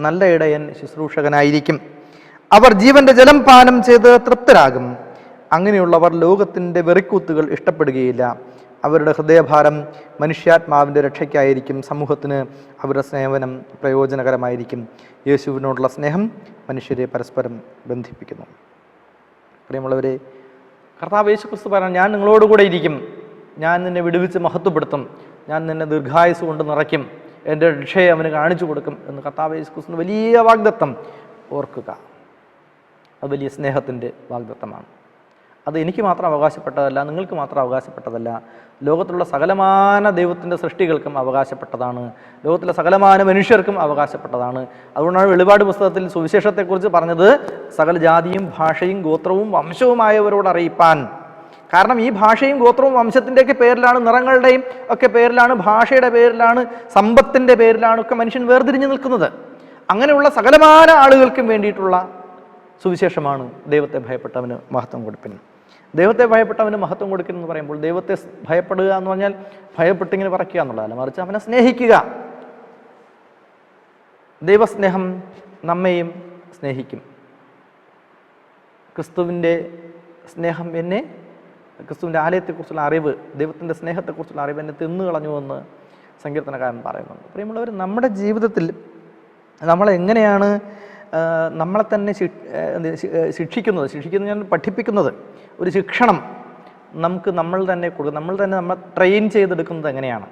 നല്ല ഇടയൻ ശുശ്രൂഷകനായിരിക്കും. അവർ ജീവന്റെ ജലം പാനം ചെയ്ത് തൃപ്തരാകും. അങ്ങനെയുള്ളവർ ലോകത്തിൻ്റെ വെറിക്കൂത്തുകൾ ഇഷ്ടപ്പെടുകയില്ല. അവരുടെ ഹൃദയഭാരം മനുഷ്യാത്മാവിൻ്റെ രക്ഷയ്ക്കായിരിക്കും. സമൂഹത്തിന് അവരുടെ സേവനം പ്രയോജനകരമായിരിക്കും. യേശുവിനോടുള്ള സ്നേഹം മനുഷ്യരെ പരസ്പരം ബന്ധിപ്പിക്കുന്നു. പ്രിയമുള്ളവരെ, കർത്താവ് യേശു ക്രിസ്തു പറഞ്ഞു, ഞാൻ നിങ്ങളോടുകൂടെ ഇരിക്കും, ഞാൻ നിന്നെ വിടുവിച്ച് മഹത്വപ്പെടുത്തും, ഞാൻ നിന്നെ ദീർഘായുസ് കൊണ്ട് നിറയ്ക്കും, എൻ്റെ രക്ഷയെ അവന് കാണിച്ചു കൊടുക്കും എന്ന് കർത്താവ് യേശു ക്രിസ്തുവിൻ്റെ വലിയ വാഗ്ദത്തം ഓർക്കുക. അത് വലിയ സ്നേഹത്തിൻ്റെ വാഗ്ദത്തമാണ്. അത് എനിക്ക് മാത്രം അവകാശപ്പെട്ടതല്ല, നിങ്ങൾക്ക് മാത്രം അവകാശപ്പെട്ടതല്ല, ലോകത്തിലുള്ള സകലമാന ദൈവത്തിൻ്റെ സൃഷ്ടികൾക്കും അവകാശപ്പെട്ടതാണ്. ലോകത്തിലെ സകലമാന മനുഷ്യർക്കും അവകാശപ്പെട്ടതാണ്. അതുകൊണ്ടാണ് വെളിപാട് പുസ്തകത്തിൽ സുവിശേഷത്തെക്കുറിച്ച് പറഞ്ഞത് സകല ജാതിയും ഭാഷയും ഗോത്രവും വംശവുമായവരോട് അറിയിപ്പാൻ. കാരണം ഈ ഭാഷയും ഗോത്രവും വംശത്തിൻ്റെയൊക്കെ പേരിലാണ്, നിറങ്ങളുടെയും ഒക്കെ പേരിലാണ്, ഭാഷയുടെ പേരിലാണ്, സമ്പത്തിൻ്റെ പേരിലാണ് ഒക്കെ മനുഷ്യൻ വേർതിരിഞ്ഞു നിൽക്കുന്നത്. അങ്ങനെയുള്ള സകലമാന ആളുകൾക്കും വേണ്ടിയിട്ടുള്ള സുവിശേഷമാണ് ദൈവത്തെ ഭയപ്പെട്ടവന് മഹത്വം കൊടുപ്പിൻ. ദൈവത്തെ ഭയപ്പെട്ടവന് മഹത്വം കൊടുക്കുന്നു എന്ന് പറയുമ്പോൾ ദൈവത്തെ ഭയപ്പെടുക എന്ന് പറഞ്ഞാൽ ഭയപ്പെട്ടിങ്ങനെ പറയ്ക്കുക എന്നുള്ളതല്ല, മറിച്ച് അവനെ സ്നേഹിക്കുക. ദൈവസ്നേഹം നമ്മെയും സ്നേഹിക്കും. ക്രിസ്തുവിൻ്റെ സ്നേഹം എന്നെ, ക്രിസ്തുവിൻ്റെ ആലയത്തെക്കുറിച്ചുള്ള അറിവ്, ദൈവത്തിൻ്റെ സ്നേഹത്തെക്കുറിച്ചുള്ള അറിവ് എന്നെ തിന്നുകളഞ്ഞുവെന്ന് സങ്കീർത്തനക്കാരൻ പറയുന്നുണ്ട്. പ്രിയമുള്ളവർ, നമ്മുടെ ജീവിതത്തിൽ നമ്മളെങ്ങനെയാണ് നമ്മളെ തന്നെ ശിക്ഷിക്കുന്നത് ഞാൻ പഠിപ്പിക്കുന്നത്, ഒരു ശിക്ഷണം നമുക്ക് നമ്മൾ തന്നെ നമ്മളെ ട്രെയിൻ ചെയ്തെടുക്കുന്നത് എങ്ങനെയാണ്,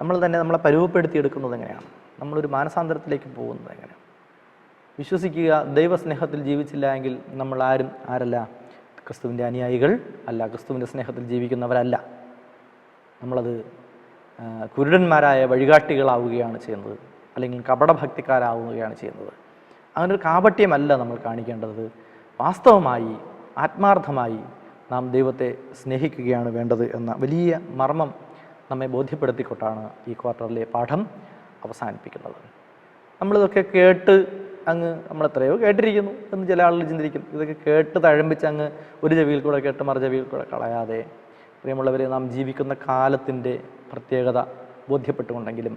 നമ്മൾ തന്നെ നമ്മളെ പരുവപ്പെടുത്തിയെടുക്കുന്നത് എങ്ങനെയാണ്, നമ്മളൊരു മാനസാന്തരത്തിലേക്ക് പോകുന്നത് എങ്ങനെയാണ്. വിശ്വസിക്കുക, ദൈവസ്നേഹത്തിൽ ജീവിച്ചില്ല എങ്കിൽ നമ്മൾ ആരല്ല? ക്രിസ്തുവിൻ്റെ അനുയായികൾ അല്ല, ക്രിസ്തുവിൻ്റെ സ്നേഹത്തിൽ ജീവിക്കുന്നവരല്ല. നമ്മളത് കുരുടന്മാരായ വഴികാട്ടികളാവുകയാണ് ചെയ്യുന്നത്, അല്ലെങ്കിൽ കപടഭക്തിക്കാരാവുകയാണ് ചെയ്യുന്നത്. അങ്ങനൊരു കാപട്യമല്ല നമ്മൾ കാണിക്കേണ്ടത്. വാസ്തവമായി ആത്മാർത്ഥമായി നാം ദൈവത്തെ സ്നേഹിക്കുകയാണ് വേണ്ടത് എന്ന വലിയ മർമ്മം നമ്മെ ബോധ്യപ്പെടുത്തിക്കൊണ്ടാണ് ഈ ക്വാർട്ടറിലെ പാഠം അവസാനിപ്പിക്കുന്നത്. നമ്മളിതൊക്കെ കേട്ട് നമ്മളെത്രയോ കേട്ടിരിക്കുന്നു എന്ന് ചില ആളുകൾ ചിന്തിരിക്കും. ഇതൊക്കെ കേട്ട് തഴമ്പിച്ച് ഒരു ചെവിയിൽ കൂടെ കേട്ട് മറു ചെവിയിൽ കൂടെ കളയാതെ, പ്രിയമുള്ളവരെ, നാം ജീവിക്കുന്ന കാലത്തിൻ്റെ പ്രത്യേകത ബോധ്യപ്പെട്ടുകൊണ്ടെങ്കിലും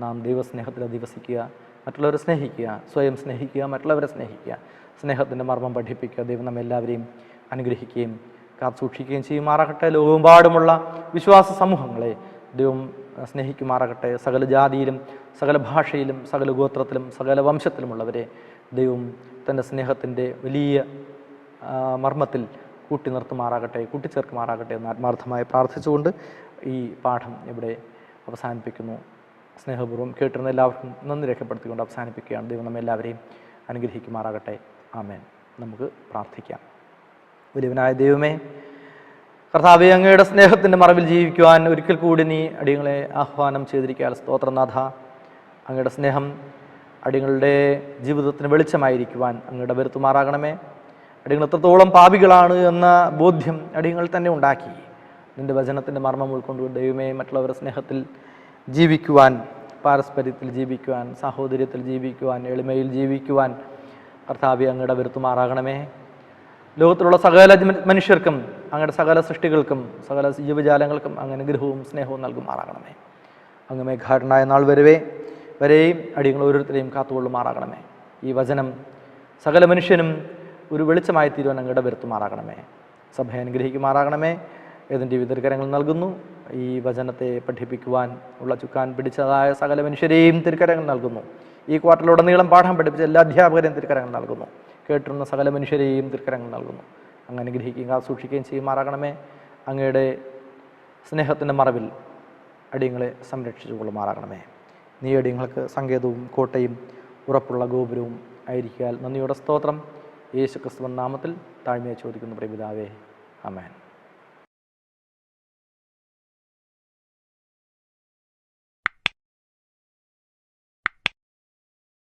നാം ദൈവസ്നേഹത്തിൽ അധിവസിക്കുക, മറ്റുള്ളവരെ സ്നേഹിക്കുക, സ്വയം സ്നേഹിക്കുക, മറ്റുള്ളവരെ സ്നേഹിക്കുക, സ്നേഹത്തിൻ്റെ മർമ്മം പഠിപ്പിക്കുക. ദൈവം നമ്മെല്ലാവരെയും അനുഗ്രഹിക്കുകയും കാത്തുസൂക്ഷിക്കുകയും ചെയ്യുമാറാകട്ടെ. ലോകമെമ്പാടുമുള്ള വിശ്വാസ സമൂഹങ്ങളെ ദൈവം സ്നേഹിക്കുമാറാകട്ടെ. സകല ജാതിയിലും സകല ഭാഷയിലും സകല ഗോത്രത്തിലും സകല വംശത്തിലുമുള്ളവരെ ദൈവം തൻ്റെ സ്നേഹത്തിൻ്റെ വലിയ മർമ്മത്തിൽ കൂട്ടിച്ചേർക്കുമാറാകട്ടെ എന്ന് ആത്മാർത്ഥമായി പ്രാർത്ഥിച്ചുകൊണ്ട് ഈ പാഠം ഇവിടെ അവസാനിപ്പിക്കുന്നു. സ്നേഹപൂർവ്വം കേട്ടിരുന്ന എല്ലാവർക്കും നന്ദി രേഖപ്പെടുത്തിക്കൊണ്ട് അവസാനിപ്പിക്കുകയാണ്. ദൈവം നമ്മെല്ലാവരെയും അനുഗ്രഹിക്കുമാറാകട്ടെ. ആമേൻ. നമുക്ക് പ്രാർത്ഥിക്കാം. വലിയവനായ ദൈവമേ, കർത്താവേ, അങ്ങയുടെ സ്നേഹത്തിൻ്റെ മറവിൽ ജീവിക്കുവാൻ ഒരിക്കൽ കൂടി നീ അടിയങ്ങളെ ആഹ്വാനം ചെയ്തിരിക്കാൻ സ്തോത്രനാഥ. അങ്ങയുടെ സ്നേഹം അടിയങ്ങളുടെ ജീവിതത്തിന് വെളിച്ചമായിരിക്കുവാൻ അങ്ങയുടെ വരുത്തുമാറാകണമേ. അടിയങ്ങൾ എത്രത്തോളം പാപികളാണ് എന്ന ബോധ്യം അടിയങ്ങൾ തന്നെ ഉണ്ടാക്കി നിൻ്റെ വചനത്തിൻ്റെ മർമ്മം ഉൾക്കൊണ്ട് ദൈവമേ, മറ്റുള്ളവരുടെ സ്നേഹത്തിൽ ജീവിക്കുവാൻ, പാരസ്പര്യത്തിൽ ജീവിക്കുവാൻ, സാഹോദര്യത്തിൽ ജീവിക്കുവാൻ, എളിമയിൽ ജീവിക്കുവാൻ കർത്താവേ അങ്ങയുടെ വരുത്തുമാറാകണമേ. ലോകത്തിലുള്ള സകല മനുഷ്യർക്കും അങ്ങയുടെ സകല സൃഷ്ടികൾക്കും സകല ജീവജാലങ്ങൾക്കും അങ്ങ് അനുഗ്രഹവും സ്നേഹവും നൽകുമാറാകണമേ. അങ്ങ് മേഘാടനായ നാൾ വരെയും അടിയങ്ങൾ ഓരോരുത്തരെയും കാത്തുകൊള്ളുമാറാകണമേ. ഈ വചനം സകല മനുഷ്യനും ഒരു വെളിച്ചമായി തീരുവാൻ അങ്ങയുടെ വരുത്തുമാറാകണമേ. സഭയെ അനുഗ്രഹിക്കുമാറാകണമേ. ഏതിൻ്റെ തിരുക്കരങ്ങൾ നൽകുന്നു. ഈ വചനത്തെ പഠിപ്പിക്കുവാൻ ഉള്ള ചുക്കാൻ പിടിച്ചതായ സകല മനുഷ്യരെയും തിരുക്കരങ്ങൾ നൽകുന്നു. ഈ ക്വാർട്ടറിലുടനീളം പാഠം പഠിപ്പിച്ച എല്ലാ അധ്യാപകരെയും തിരുക്കരങ്ങൾ നൽകുന്നു. കേട്ടിരുന്ന സകല മനുഷ്യരെയും തിരുക്കരങ്ങൾ നൽകുന്നു. അങ്ങ് അനുഗ്രഹിക്കുകയും സൂക്ഷിക്കുകയും ചെയ്യുമാറാകണമേ. അങ്ങയുടെ സ്നേഹത്തിൻ്റെ മറവിൽ അടിയങ്ങളെ സംരക്ഷിച്ചു കൊള്ളുമാറാകണമേ. നീ അടിയങ്ങൾക്ക് സങ്കേതവും കോട്ടയും ഉറപ്പുള്ള ഗോപുരവും ആയിരിക്കാൻ നന്ദിയോടെ സ്തോത്രം. യേശു ക്രിസ്തുവിൻ നാമത്തിൽ താഴ്മയെ ചോദിക്കുന്നു പ്രിയ പിതാവേ. ആമേൻ.